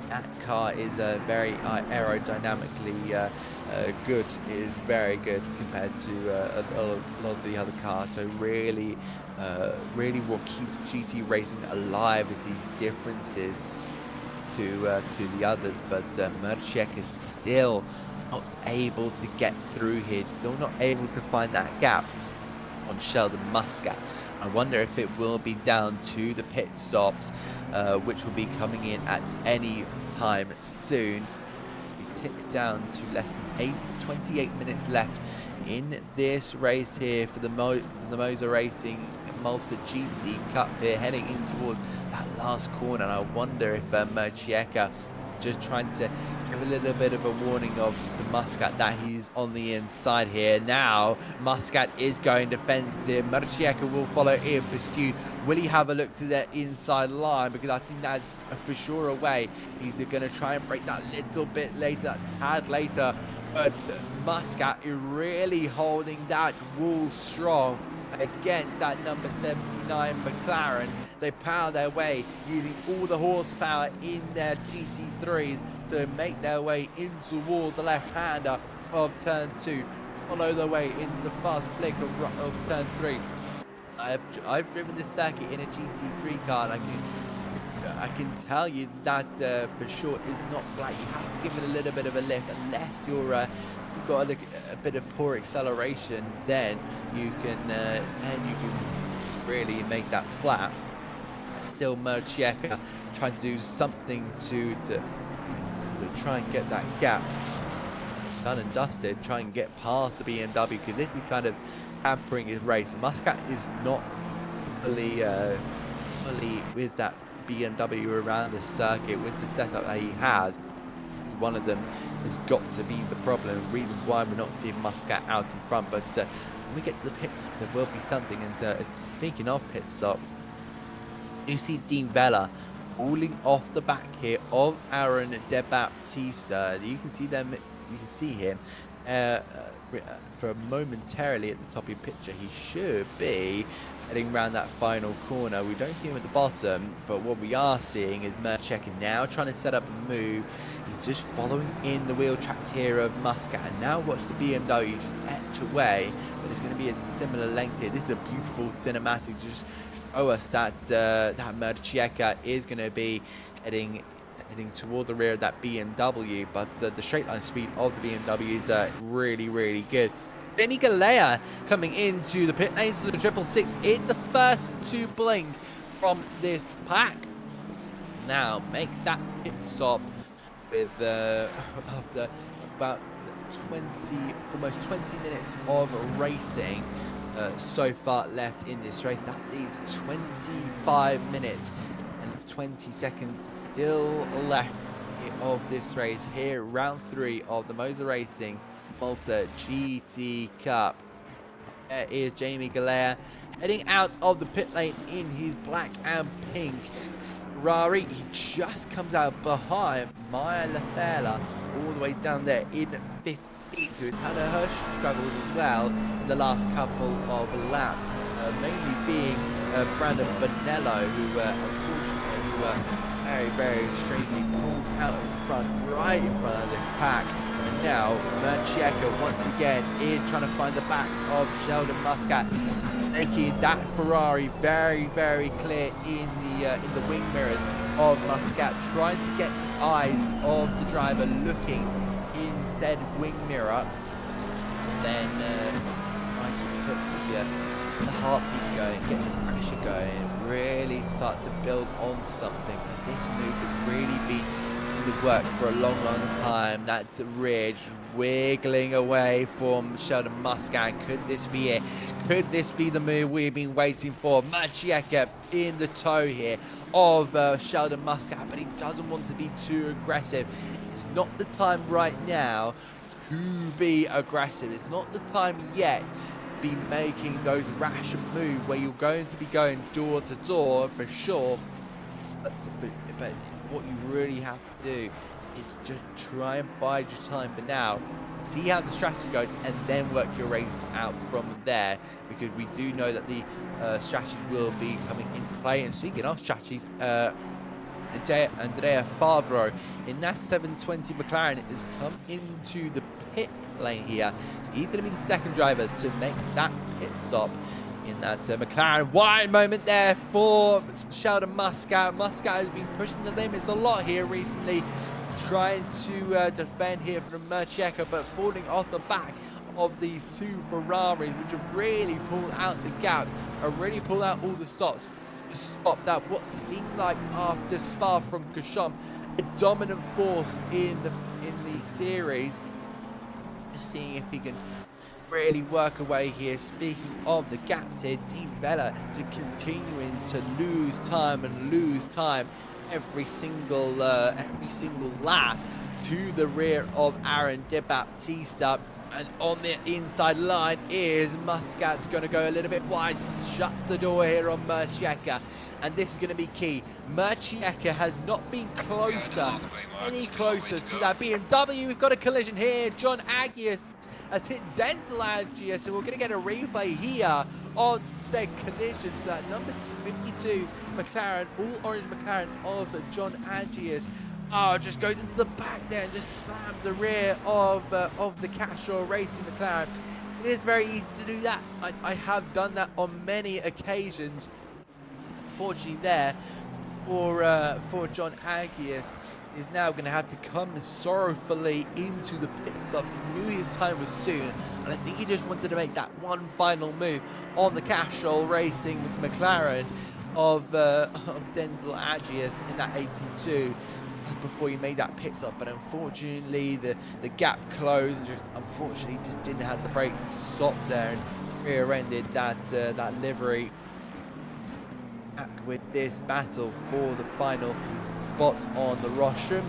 That car is very aerodynamically good. It is very good compared to a lot of the other cars. So really what keeps GT racing alive is these differences to the others. But Merciek is still not able to get through here. Still not able to find that gap on Sheldon Muscat. I wonder if it will be down to the pit stops, which will be coming in at any time soon. We tick down to less than 28 minutes left in this race here for the MOZA Racing Malta GT Cup here, heading in towards that last corner. And I wonder if Mercieka just trying to give a little bit of a warning to Muscat that he's on the inside here. Now Muscat is going defensive. Mercieka will follow in pursuit. Will he have a look to that inside line? Because I think that's for sure a way. He's going to try and break that little bit later, that tad later. But Muscat is really holding that wall strong against that number 79 McLaren. They power their way using all the horsepower in their GT3s to make their way in toward the left-hander of turn 2, follow their way into the fast flick of turn 3. I've driven this circuit in a GT3 car, and I can tell you that for sure is not flat. You have to give it a little bit of a lift, unless you've got a bit of poor acceleration. Then you can really make that flat. Still, Mercieka trying to do something to try and get that gap done and dusted. Try and get past the BMW, because this is kind of hampering his race. Muscat is not fully with that BMW around the circuit with the setup that he has. One of them has got to be the problem, reason why we're not seeing Muscat out in front. But when we get to the pit stop, there will be something. And speaking of pit stop, you see Dean Vella falling off the back here of Aaron De Baptista. You can see them. You can see him for momentarily at the top of your picture. He should be heading around that final corner. We don't see him at the bottom, but what we are seeing is Mercieka now trying to set up a move. He's just following in the wheel tracks here of Muscat, and now watch the BMW just etch away, but it's going to be a similar length here. This is a beautiful cinematic to just show us that that Mercieka is going to be heading toward the rear of that BMW, but the straight line speed of the BMW is really, really good. Demi Galea coming into the pit lanes to the 666 in the first to blink from this pack. Now make that pit stop with after about almost 20 minutes of racing. so far left in this race. That leaves 25 minutes and 20 seconds still left of this race here, round 3 of the MOZA Racing Malta GT Cup. There is Jamie Galea heading out of the pit lane in his black and pink Ferrari. He just comes out behind Maya Lafela all the way down there in 15th, who's had her struggles as well in the last couple of laps, mainly being Brandon Bonello, who unfortunately very strangely pulled out in front, right in front of the pack. And now Mercieka once again is trying to find the back of Sheldon Muscat, making that Ferrari very clear in the wing mirrors of Muscat, trying to get the eyes of the driver looking in said wing mirror. Then trying to put the heartbeat going, get the pressure going, really start to build on something. And this move has really been in the works for a long time. That ridge wiggling away from Sheldon Muscat. Could this be it? Could this be the move we've been waiting for? Mercieka in the toe here of Sheldon Muscat, but he doesn't want to be too aggressive. It's not the time right now to be aggressive. It's not the time yet to be making those rash moves where you're going to be going door to door for sure. But what you really have to do is just try and bide your time for now. See how the strategy goes and then work your race out from there, because we do know that the strategy will be coming into play. And speaking of strategies, Andrea Favreau in that 720 McLaren has come into the pit lane here. He's going to be the second driver to make that pit stop in that McLaren. Wide moment there for Sheldon Muscat. Muscat has been pushing the limits a lot here recently, trying to defend here from Mercieka, but falling off the back of these two Ferraris, which have really pulled out the gap and really pulled out all the stops to stop that what seemed like after Spa-Francorchamps a dominant force in the series. Just seeing if he can really work away here. Speaking of the gaps here, Team Vela just continuing to lose time every single lap to the rear of Aaron De Baptista. And on the inside line is Muscat's going to go a little bit wide, shut the door here on Mercieka. And this is going to be key. Mercieka has not been any closer to that BMW. We've got a collision here. John Agius has hit Denzel Agius, and we're going to get a replay here on said collision. So that number 52 McLaren, all orange McLaren of John Agius, just goes into the back there and just slams the rear of the Casual Racing McLaren. It is very easy to do that. I have done that on many occasions. Unfortunately, there for John Agius is now going to have to come sorrowfully into the pit stops. He knew his time was soon, and I think he just wanted to make that one final move on the Casual Racing McLaren of Denzel Agius in that 82 before he made that pit stop. But unfortunately, the gap closed, and unfortunately just didn't have the brakes to stop there and rear-ended that livery. With this battle for the final spot on the rostrum.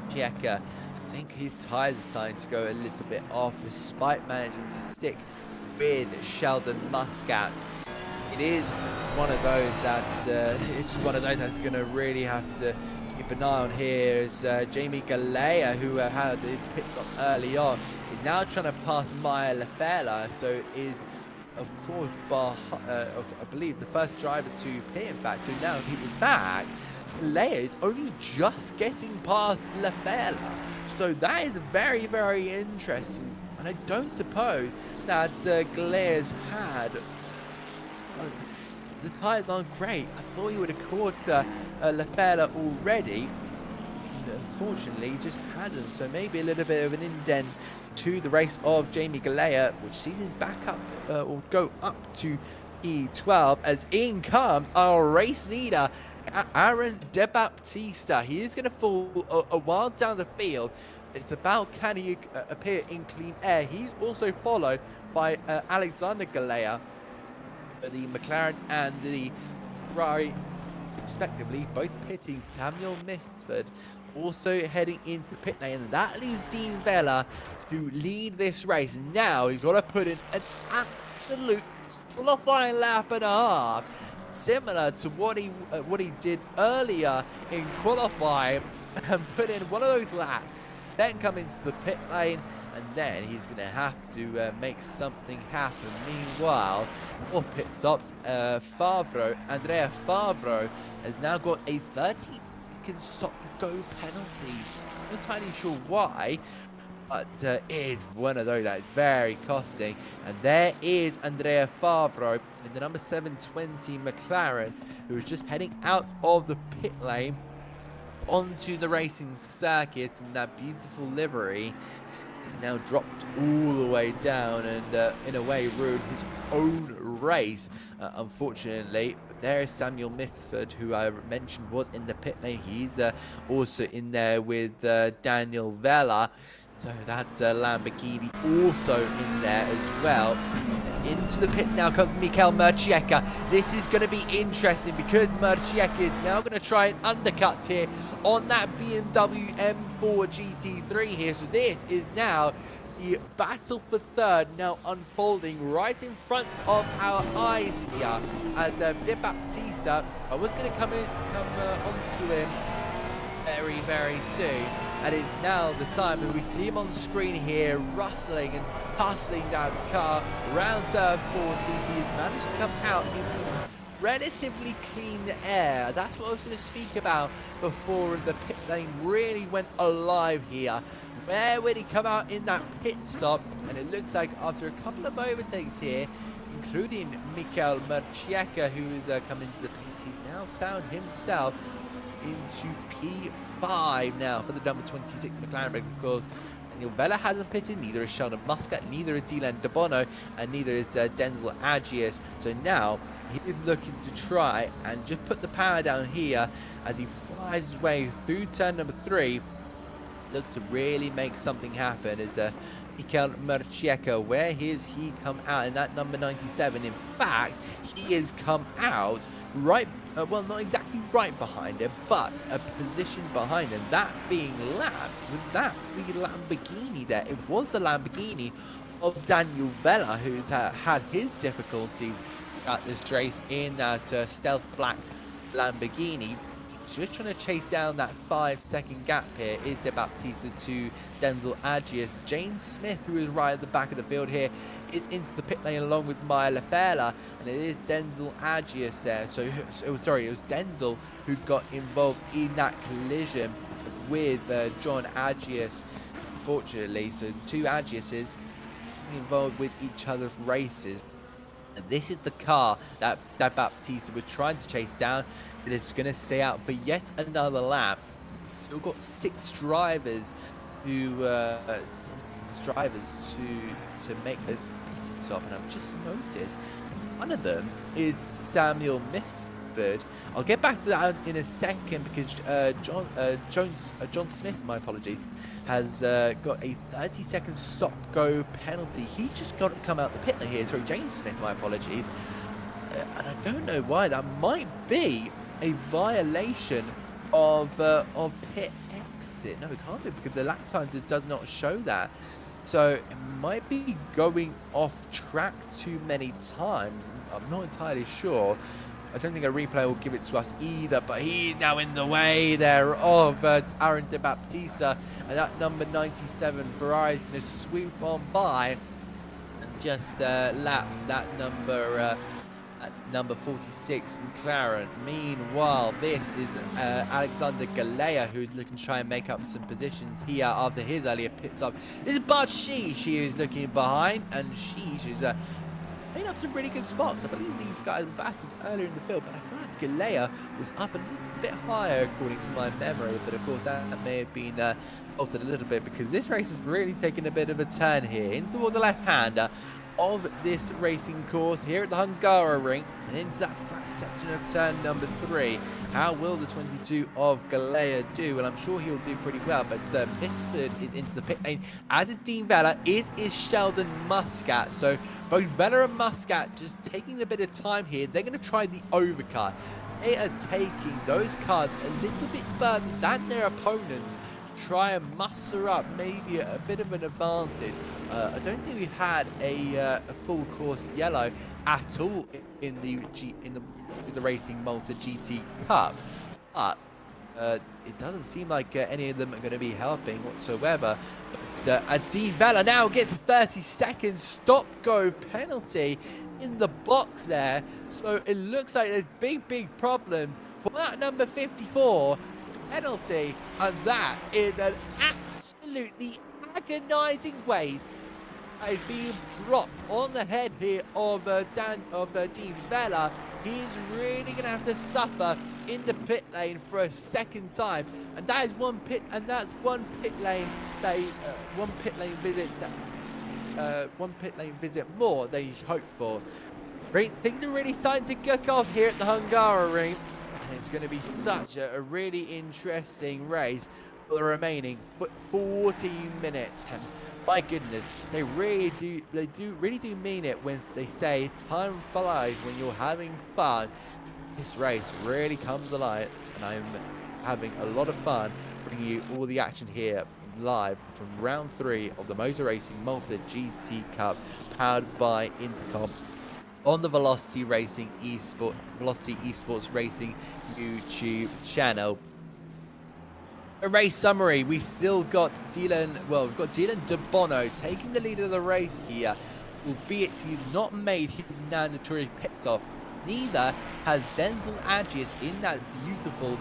Mercieka, I think his tyres are starting to go a little bit off despite managing to stick with Sheldon Muscat. It is one of those that's going to really have to keep an eye on here. Is Jamie Galea, who had his pit stop early on, is now trying to pass Maya Lafela, so is of course I believe the first driver to pit, in fact. So now in fact Galea is only just getting past Lafela, so that is very interesting. And I don't suppose that Galea's had the tyres aren't great. I thought he would have caught Lafela already. Unfortunately, he just hasn't. So maybe a little bit of an indent to the race of Jamie Galea, which sees him back up or go up to E12 as in comes our race leader, Aaron De Baptista. He is going to fall a while down the field, It's about can he appear in clean air. He's also followed by Alexander Galea, the McLaren and the Ferrari, respectively, both pitting. Samuel Misford also heading into the pit lane, and that leaves Dean Vella to lead this race. Now he's got to put in an absolute qualifying lap and a half, similar to what he did earlier in qualifying, and put in one of those laps, then come into the pit lane, and then he's going to have to make something happen. Meanwhile, more pit stops. Andrea Favreau has now got a 13-second stop-go penalty. Not entirely sure why, but it is one of those that's very costly. And there is Andrea Favreau in the number 720 McLaren, who is just heading out of the pit lane onto the racing circuit in that beautiful livery. He's now dropped all the way down and in a way ruined his own race, unfortunately. But there is Samuel Misford, who I mentioned was in the pit lane. He's also in there with Daniel Vella. So that Lamborghini also in there as well. Into the pits now comes Mikel Murcieka. This is going to be interesting because Murcieka is now going to try and undercut here on that BMW M4 GT3 here. So this is now the battle for third now unfolding right in front of our eyes here. And De Baptista, I was going to come onto him very, very soon. And it's now the time, and we see him on screen here, rustling and hustling down the car around turn 14. He has managed to come out in some relatively clean air. That's what I was going to speak about before the pit lane really went alive here. Where would he come out in that pit stop? And it looks like after a couple of overtakes here, including Mikel Murcieka, who is coming to the pits, he's now found himself into P5 now for the number 26 McLaren, because Daniel Vella hasn't pitted, neither is Sheldon Muscat, neither is Dylan De Bono, and neither is Denzel Agius. So now he is looking to try and just put the power down here as he flies his way through turn number 3. Looks to really make something happen. Is Mikel Murcieka, where has he come out in that number 97? In fact, he has come out right, well, not exactly right behind him, but a position behind him, that being lapped with that the Lamborghini there. It was the Lamborghini of Daniel Vella who's had his difficulties at this race in that stealth black Lamborghini. Just trying to chase down that 5-second gap here is De Baptista to Denzel Agius. James Smith, who is right at the back of the field here, is into the pit lane along with Maya Lafela, and it is Denzel Agius there. So sorry, it was Denzel who got involved in that collision with John Agius, unfortunately. So two Agiuses involved with each other's races. And this is the car that Baptista was trying to chase down. It is going to stay out for yet another lap. We've still got 6 drivers who to make this stop. And I've just noticed one of them is Samuel Misford. I'll get back to that in a second because John Smith, my apologies, has got a 30-second stop-go penalty. He just got to come out the pit lane here. Sorry, James Smith, my apologies. And I don't know why. That might be a violation of pit exit. No, it can't be because the lap time just does not show that. So it might be going off track too many times. I'm not entirely sure. I don't think a replay will give it to us either, but he's now in the way there of Aaron De Baptista, and that number 97 Ferrari is going to sweep on by and just lap that number 46 McLaren. Meanwhile, this is Alexander Galea, who's looking to try and make up some positions here after his earlier pit stop. This is Bart Sheesh, who's looking behind, and Sheesh is made up some really good spots. I believe these guys were batting earlier in the field, but I feel like Galea was up a little bit higher according to my memory. But of course that may have been altered a little bit because this race is really taking a bit of a turn here in toward the left-hander of this racing course here at the Hungaroring and into that flat section of turn number 3. How will the 22 of Galea do? Well, I'm sure he'll do pretty well, but Misford is into the pit lane, as is Dean Vela, is Sheldon Muscat. So both Vela and Muscat just taking a bit of time here. They're going to try the overcut. They are taking those cars a little bit further than their opponents. Try and muster up maybe a bit of an advantage. I don't think we've had a full course yellow at all in the Racing Malta GT Cup, but it doesn't seem like any of them are going to be helping whatsoever. But Dean Vela now gets a 30-second stop-go penalty in the box there. So it looks like there's big problems for that number 54 penalty, and that is an absolutely agonizing way is being dropped on the head here of Dean Vela. He's really going to have to suffer in the pit lane for a second time, and that is one pit lane visit more than you hoped for. Things are really starting to kick off here at the Hungaroring. It's going to be such a really interesting race for the remaining 14 minutes. And my goodness, they really do mean it when they say time flies when you're having fun. This race really comes alive, and I'm having a lot of fun bringing you all the action here live from round 3 of the MOZA Racing Malta GT Cup, powered by Intercomp, on the Velocity Esports Racing YouTube channel. A race summary. We still got Dylan De Bono taking the lead of the race here, albeit he's not made his mandatory pit stop. Neither has Denzel Agius in that beautiful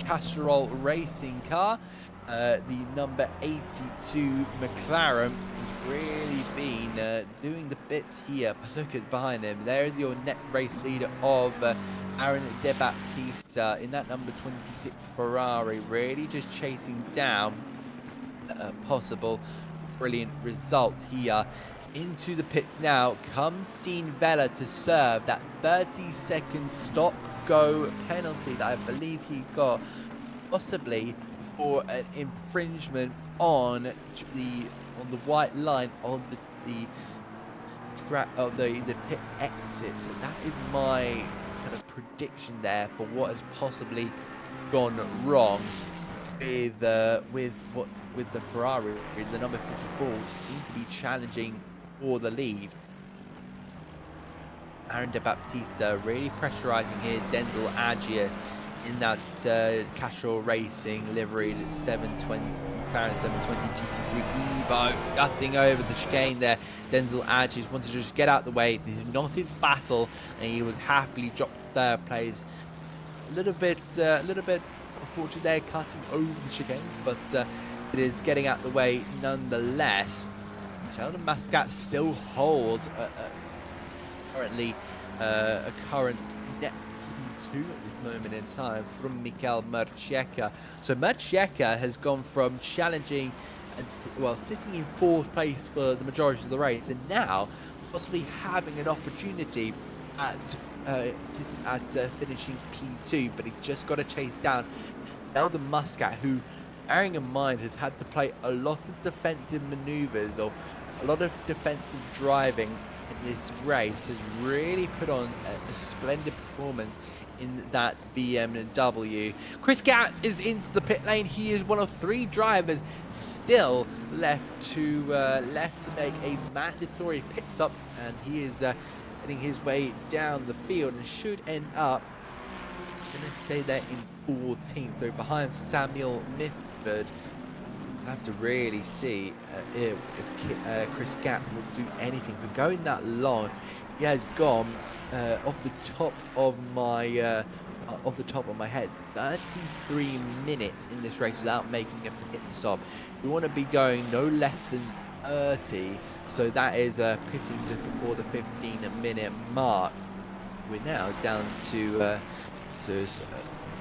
Castrol racing car. The number 82 McLaren has really been doing the bits here. But look at behind him. There's your net race leader of Aaron De Baptista in that number 26 Ferrari, really just chasing down a possible brilliant result here. Into the pits now comes Dean Vela to serve that 30-second stop-go penalty that I believe he got, possibly for an infringement on the white line of the pit exit. So that is my kind of prediction there for what has possibly gone wrong with the Ferrari, the number 54, which seemed to be challenging for the lead. Aaron De Baptista really pressurizing here. Denzel Agius in that Castrol Racing liveried 720 McLaren 720 GT3 Evo, gutting over the chicane there. Denzel Agius wanted to just get out the way. This is not his battle, and he would happily drop the third place. A little bit unfortunate there, cutting over the chicane, but it is getting out the way nonetheless. Sheldon Muscat still holds currently a current net P2 at this moment in time from Mikel Mercieka. So Mercieka has gone from challenging and sitting in 4th place for the majority of the race, and now possibly having an opportunity at finishing P2, but he's just got to chase down Sheldon Muscat, who, bearing in mind, has had to play a lot of defensive maneuvers or a lot of defensive driving in this race, has really put on a splendid performance in that BMW. Chris Gatt is into the pit lane. He is one of 3 drivers still left to make a mandatory pit stop, and he is heading his way down the field and should end up, I'm going to say that in 14th, so behind Samuel Misford. I have to really see if Chris Gatt will do anything for going that long. He has gone off the top of my head 33 minutes in this race without making a pit stop. We want to be going no less than 30, so that is pitting just before the 15-minute mark. We're now down to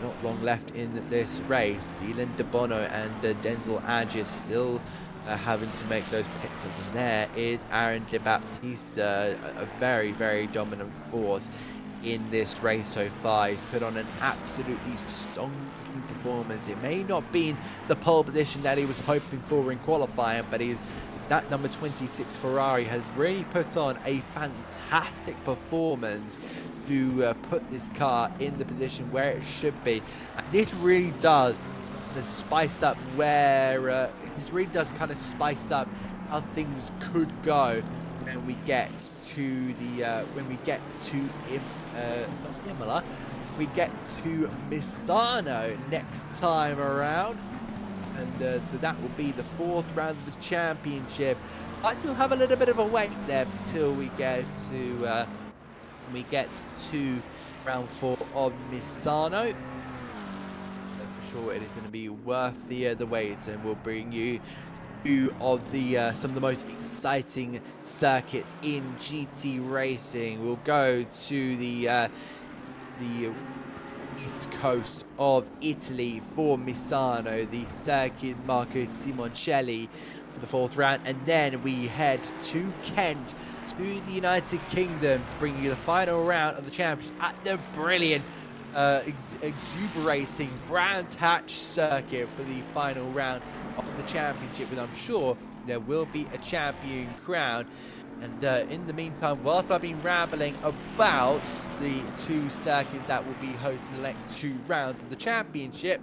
not long left in this race. Dylan De Bono and Denzel Agius still having to make those pit stops, and there is Aaron De Baptista, a very dominant force in this race so far. He's put on an absolutely stonking performance. It may not be the pole position that he was hoping for in qualifying, but that number 26 Ferrari has really put on a fantastic performance to put this car in the position where it should be. And this really does spice up how things could go when we get to not Imola, we get to Misano next time around. And so that will be the 4th round of the championship. But we'll have a little bit of a wait there until we get to round 4 of Misano. For sure, it is going to be worth the wait, and we'll bring you of the some of the most exciting circuits in GT racing. We'll go to the east coast of Italy for Misano, the Circuit Marco Simoncelli for the 4th round, and then we head to Kent, to the United Kingdom, to bring you the final round of the championship at the brilliant exuberating Brands Hatch circuit for the final round of the championship, and I'm sure there will be a champion crowned. And in the meantime, whilst I've been rambling about the 2 circuits that will be hosting the next 2 rounds of the championship,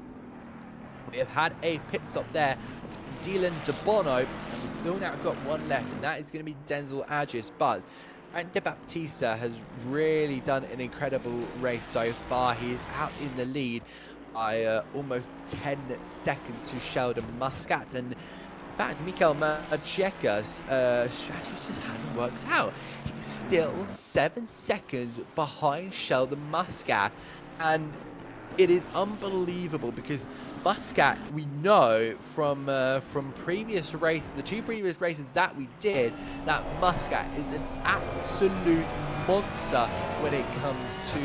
we have had a pit stop there from Dylan De Bono, and we've still now got 1 left, and that is going to be Denzel Agis. But De Baptista has really done an incredible race so far. He is out in the lead by almost 10 seconds to Sheldon Muscat, and in fact, Michael Macieka's strategy just hasn't worked out. He's still 7 seconds behind Sheldon Muscat, and it is unbelievable because Muscat, we know from previous races, the 2 previous races that we did, that Muscat is an absolute monster when it comes to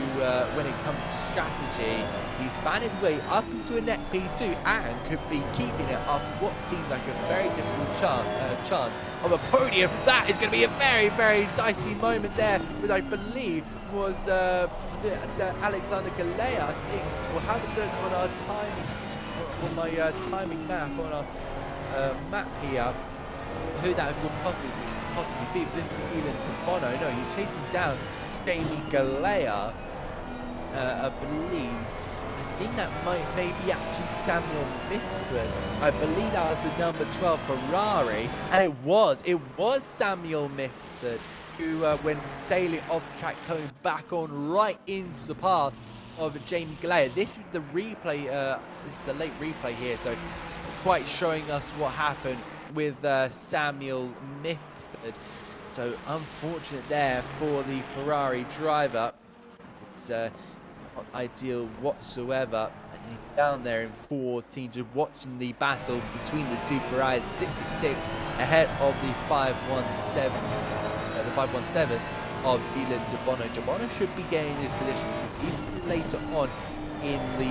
strategy. He's found his way up into a net P2 and could be keeping it after what seemed like a very difficult chance of a podium. That is going to be a very, very dicey moment there, which I believe was Alexander Galea, I think. We'll have a look on our on my timing map on our map here, who that would possibly be. But this is Dylan De Bono. No, he's chasing down Jamie Galea, I believe. I think that maybe actually Samuel Mifsud. I believe that was the number 12 Ferrari, and it was Samuel Mifsud who went sailing off the track, coming back on right into the path of Jamie Galea. This is the replay. This is the late replay here, so quite showing us what happened with Samuel Mifsud. So unfortunate there for the Ferrari driver. It's not ideal whatsoever. And he's down there in 14, just watching the battle between the 2 Ferraris. 666 ahead of the 517. The 517 of Dylan De Bono. De Bono should be gaining this position because he is later on in the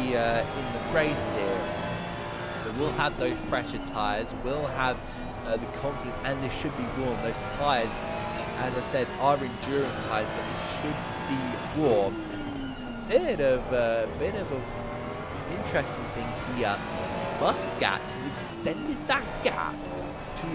race here. But we'll have those pressure tyres. We'll have the confidence, and they should be warm. Those tyres, as I said, are endurance tyres, but they should be warm. Bit of an interesting thing here. Muscat has extended that gap to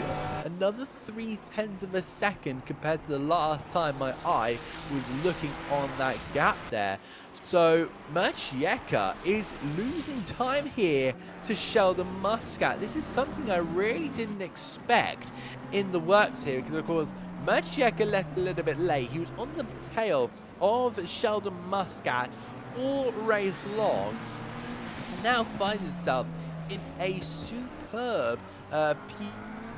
another 0.3 of a second compared to the last time my eye was looking on that gap there. So Macieka is losing time here to Sheldon Muscat. This is something I really didn't expect in the works here, because of course Macieka left a little bit late. He was on the tail of Sheldon Muscat all race long, and now finds himself in a superb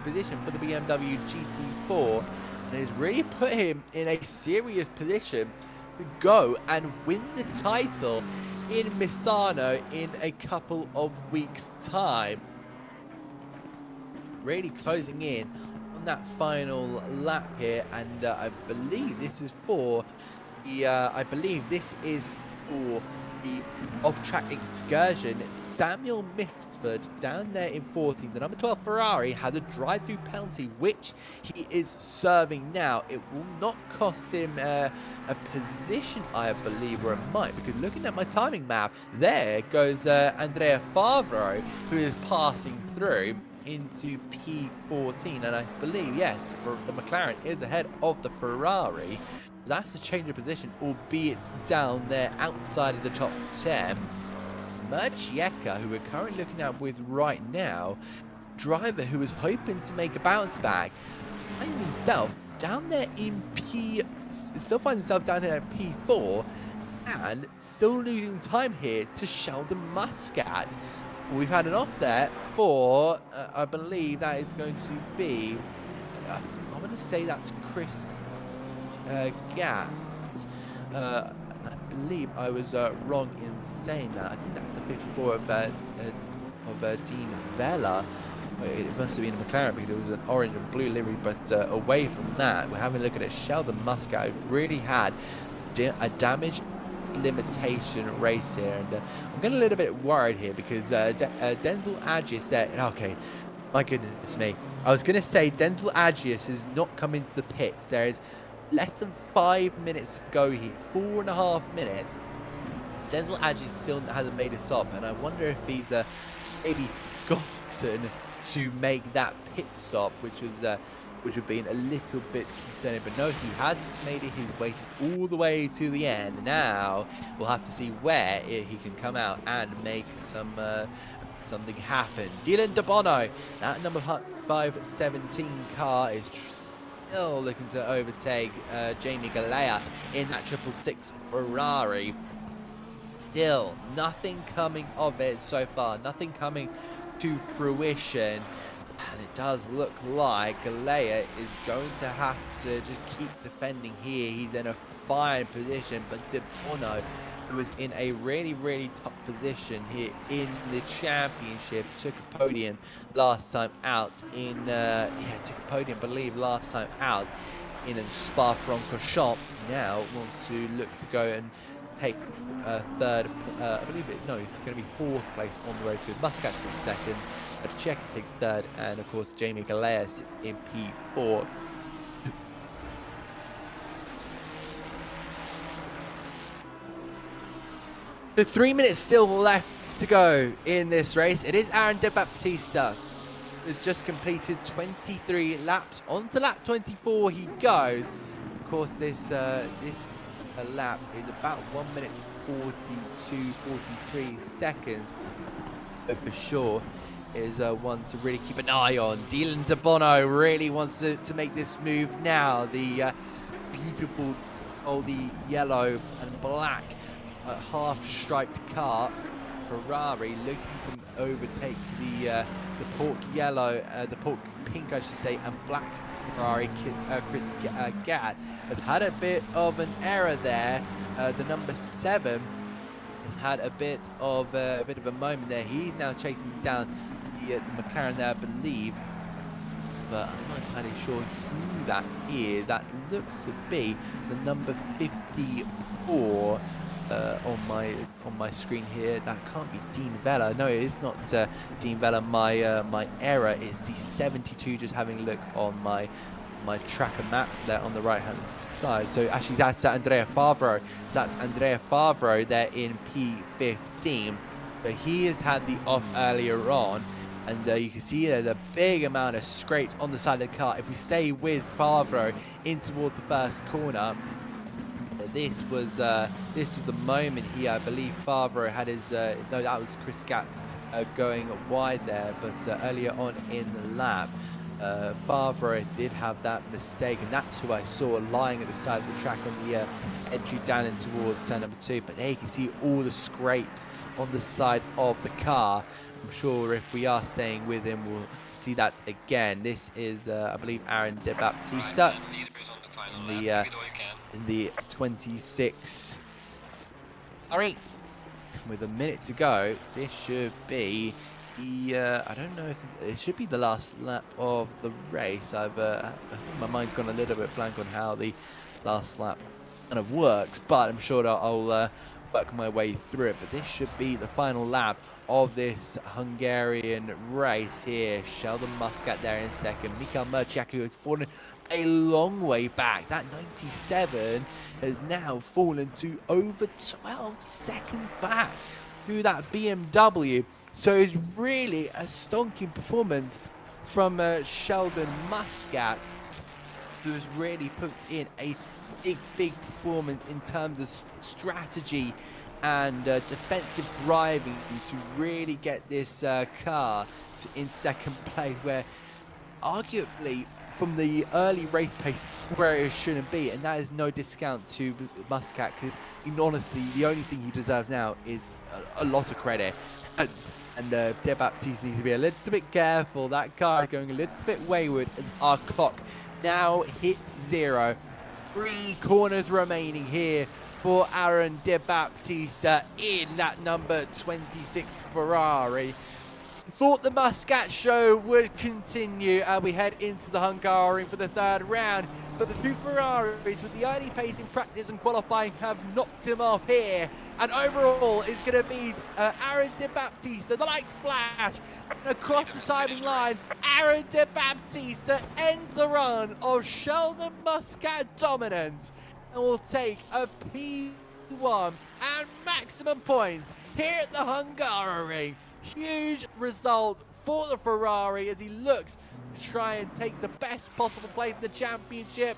position for the BMW GT4, and has really put him in a serious position to go and win the title in Misano in a couple of weeks' time. Really closing in on that final lap here, and I believe this is for the the off-track excursion. Samuel Mifsford down there in 14th. The number 12 Ferrari had a drive-through penalty, which he is serving now. It will not cost him a position, I believe, or it might, because looking at my timing map, there goes Andrea Favreau, who is passing through into P14, and I believe, yes, the McLaren is ahead of the Ferrari. That's a change of position, albeit down there outside of the top 10. Merchieka, who we're currently looking at with right now, driver who was hoping to make a bounce back, finds himself down there in still finds himself down here at P4, and still losing time here to Sheldon Muscat. We've had an off there for, I believe that is going to be, I'm going to say that's Chris Gatt. I believe I was wrong in saying that. I think that's the 54 of Dean Vella. It must have been a McLaren because it was an orange and blue livery, but away from that, we're having a look at it. Sheldon Muscat really had a damage limitation race here, and I'm getting a little bit worried here because Denzel Agius there. Okay, my goodness me, I was going to say Denzel Agius has not come into the pits. There is less than 5 minutes to go here, 4.5 minutes. Denzel Agius still hasn't made a stop, and I wonder if he's maybe forgotten to make that pit stop, which would have been a little bit concerning. But no, he has made it. He's waited all the way to the end. Now we'll have to see where he can come out and make something happen. Dylan DeBono, that number 517 car, is still looking to overtake Jamie Galea in that 666 Ferrari. Still nothing coming of it so far, nothing coming to fruition, and it does look like Galea is going to have to just keep defending here. He's in a fine position, but DeBono, who was in a really top position here in the championship, took a podium last time out in took a podium, I believe, last time out in Spa-Francorchamps. Now wants to look to go and take third, I believe it's going to be 4th place on the road, because Muscat sits second, Checa takes third, and of course Jamie Galea sits in P4. So 3 minutes still left to go in this race. It is Aaron De Baptista has just completed 23 laps. On to lap 24 he goes. Of course, this lap is about 1 minute 43 seconds, but for sure is one to really keep an eye on. Dylan DeBono really wants to make this move now. The beautiful oldie yellow and black half-striped car Ferrari looking to overtake the pork yellow, the pork pink I should say, and black Ferrari. Chris Gatt has had a bit of an error there. The number 7 has had a bit of a moment there. He's now chasing down the McLaren there, I believe, but I'm not entirely sure who that is. That looks to be the number 54 on my screen here. That can't be Dean Vella. No, it is not Dean Vella. My error is the 72. Just having a look on my tracker map there on the right hand side. So actually that's Andrea Favreau. So that's Andrea Favreau there in P15. But he has had the off earlier on, and you can see there's a big amount of scrapes on the side of the car. If we stay with Favreau in towards the first corner, this was the moment here. I believe Favreau had his no, that was Chris Gatt going wide there, but earlier on in the lap, Favreau did have that mistake, and that's who I saw lying at the side of the track on the entry down in towards turn number 2. But there you can see all the scrapes on the side of the car. I'm sure if we are staying with him, we'll see that again. This is, I believe, Aaron De Baptista in the 26. All right, with a minute to go, this should be I don't know if it should be the last lap of the race. I think my mind's gone a little bit blank on how the last lap kind of works, but I'm sure that I'll work my way through it, but this should be the final lap of this Hungarian race here. Sheldon Muscat there in second. Mikhail Murchak, who has fallen a long way back. That 97 has now fallen to over 12 seconds back to that BMW. So it's really a stonking performance from Sheldon Muscat, who has really put in a big performance in terms of strategy and defensive driving to really get this car in second place, where arguably from the early race pace where it shouldn't be, and that is no discount to Muscat, because honestly the only thing he deserves now is a lot of credit. And De Baptiste needs to be a little bit careful. That car is going a little bit wayward as our clock now hit 0. 3 corners remaining here for Aaron De Baptiste in that number 26 Ferrari. Thought the Muscat show would continue as we head into the Hungaroring for the 3rd round, but the 2 Ferraris with the early pace in practice and qualifying have knocked him off here, and overall it's going to be Aaron De Baptiste. The lights flash and across the timing line, Aaron De Baptiste to end the run of Sheldon Muscat dominance, and will take a P1 and maximum points here at the Hungaroring. Huge result for the Ferrari as he looks to try and take the best possible place in the championship.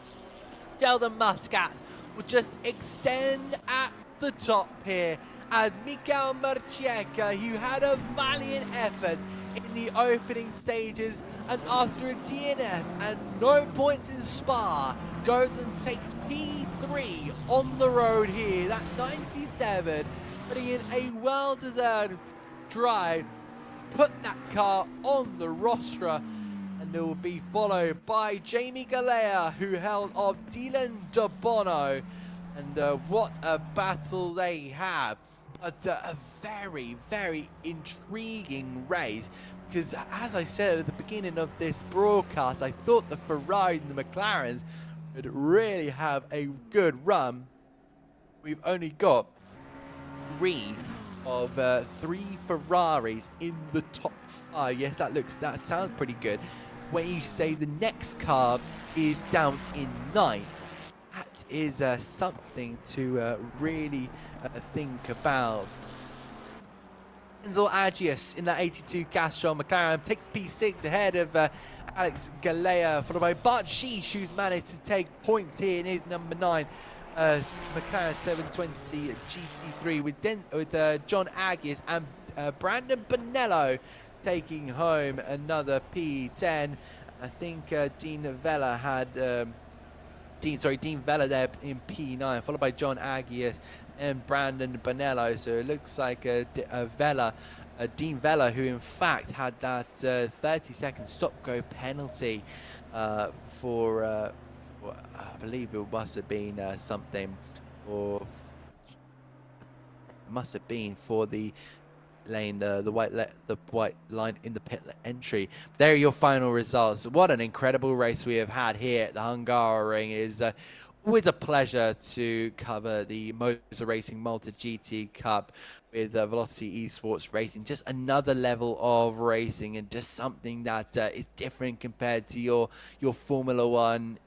Sheldon Muscat will just extend at the top here as Mikhail Murchak, who had a valiant effort in the opening stages, and after a DNF and no points in Spa, goes and takes P3 on the road here. That 97, putting in a well-deserved drive, put that car on the rostra, and it will be followed by Jamie Galea, who held off Dylan De Bono, and what a battle they have. But a very intriguing race, because as I said at the beginning of this broadcast, I thought the Ferrari and the McLarens would really have a good run. We've only got 3 of 3 Ferraris in the top 5. Yes, that sounds pretty good. When you say the next car is down in 9th, that is something to really think about. Enzo Agius in that 82 Castrol McLaren takes P6 ahead of Alex Galea, followed by Bart Sheesh, who's managed to take points here in his number 9. McLaren 720 GT3 with John Agius and Brandon Bonello taking home another P10. I think Dean Vella had Dean Vella there in P9, followed by John Agius and Brandon Bonello. So it looks like Dean Vella, who in fact had that 30-second stop-go penalty for I believe it must have been something, or must have been for the lane, the white line in the pit entry. There are your final results. What an incredible race we have had here at the Hungaroring. It is always a pleasure to cover the MOZA Racing Malta GT Cup with Velocity Esports Racing. Just another level of racing, and just something that is different compared to your Formula One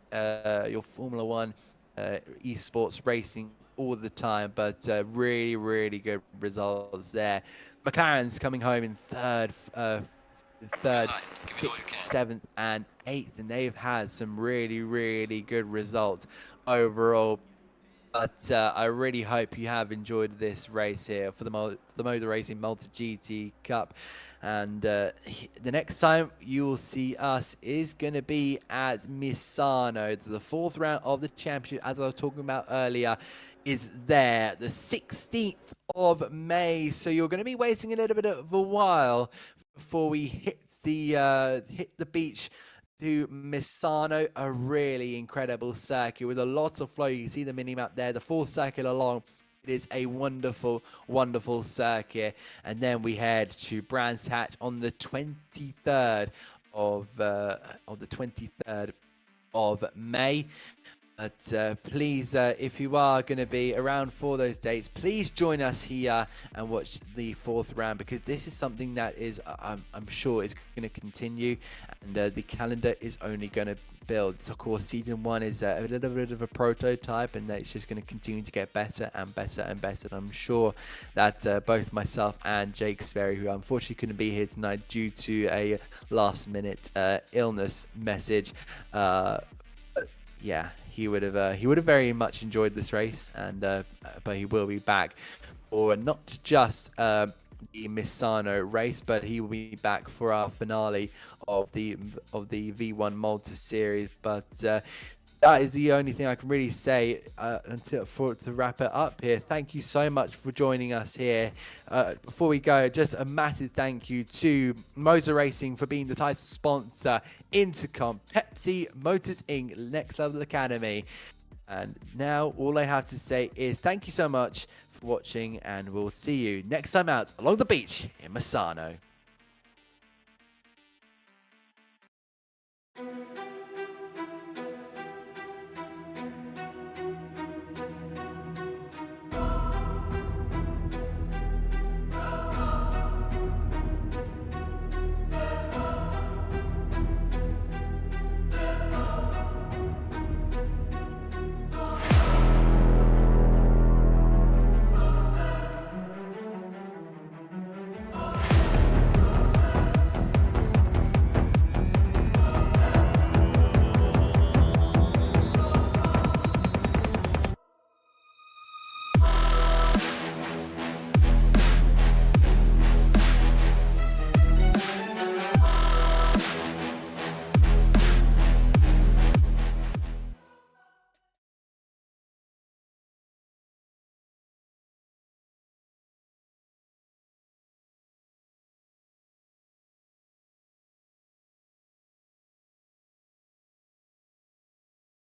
esports racing all the time. But really good results there. McLaren's coming home in third, 6th, 7th and 8th, and they've had some really good results overall. But I really hope you have enjoyed this race here for the MOZA Racing Malta GT Cup. And the next time you will see us is going to be at Misano. It's the 4th round of the championship, as I was talking about earlier, is there, the 16th of May. So you're going to be waiting a little bit of a while before we hit the beach to Misano, a really incredible circuit with a lot of flow. You can see the mini-map there, the full circuit along. It is a wonderful circuit. And then we head to Brands Hatch on the 23rd of May. But please, if you are going to be around for those dates, please join us here and watch the 4th round, because this is something that is, I'm sure, is going to continue, and the calendar is only going to build. So, of course, season 1 is a little bit of a prototype, and it's just going to continue to get better and better and better. And I'm sure that both myself and Jake Sperry, who unfortunately couldn't be here tonight due to a last-minute illness message, yeah, he would have very much enjoyed this race, and but he will be back for not just the Misano race, but he will be back for our finale of the V1 Malta series. But that is the only thing I can really say to wrap it up here. Thank you so much for joining us here. Before we go, just a massive thank you to MOZA Racing for being the title sponsor, Intercomp, Pepsi, Motors Inc., Next Level Academy. And now all I have to say is thank you so much for watching, and we'll see you next time out along the beach in Misano.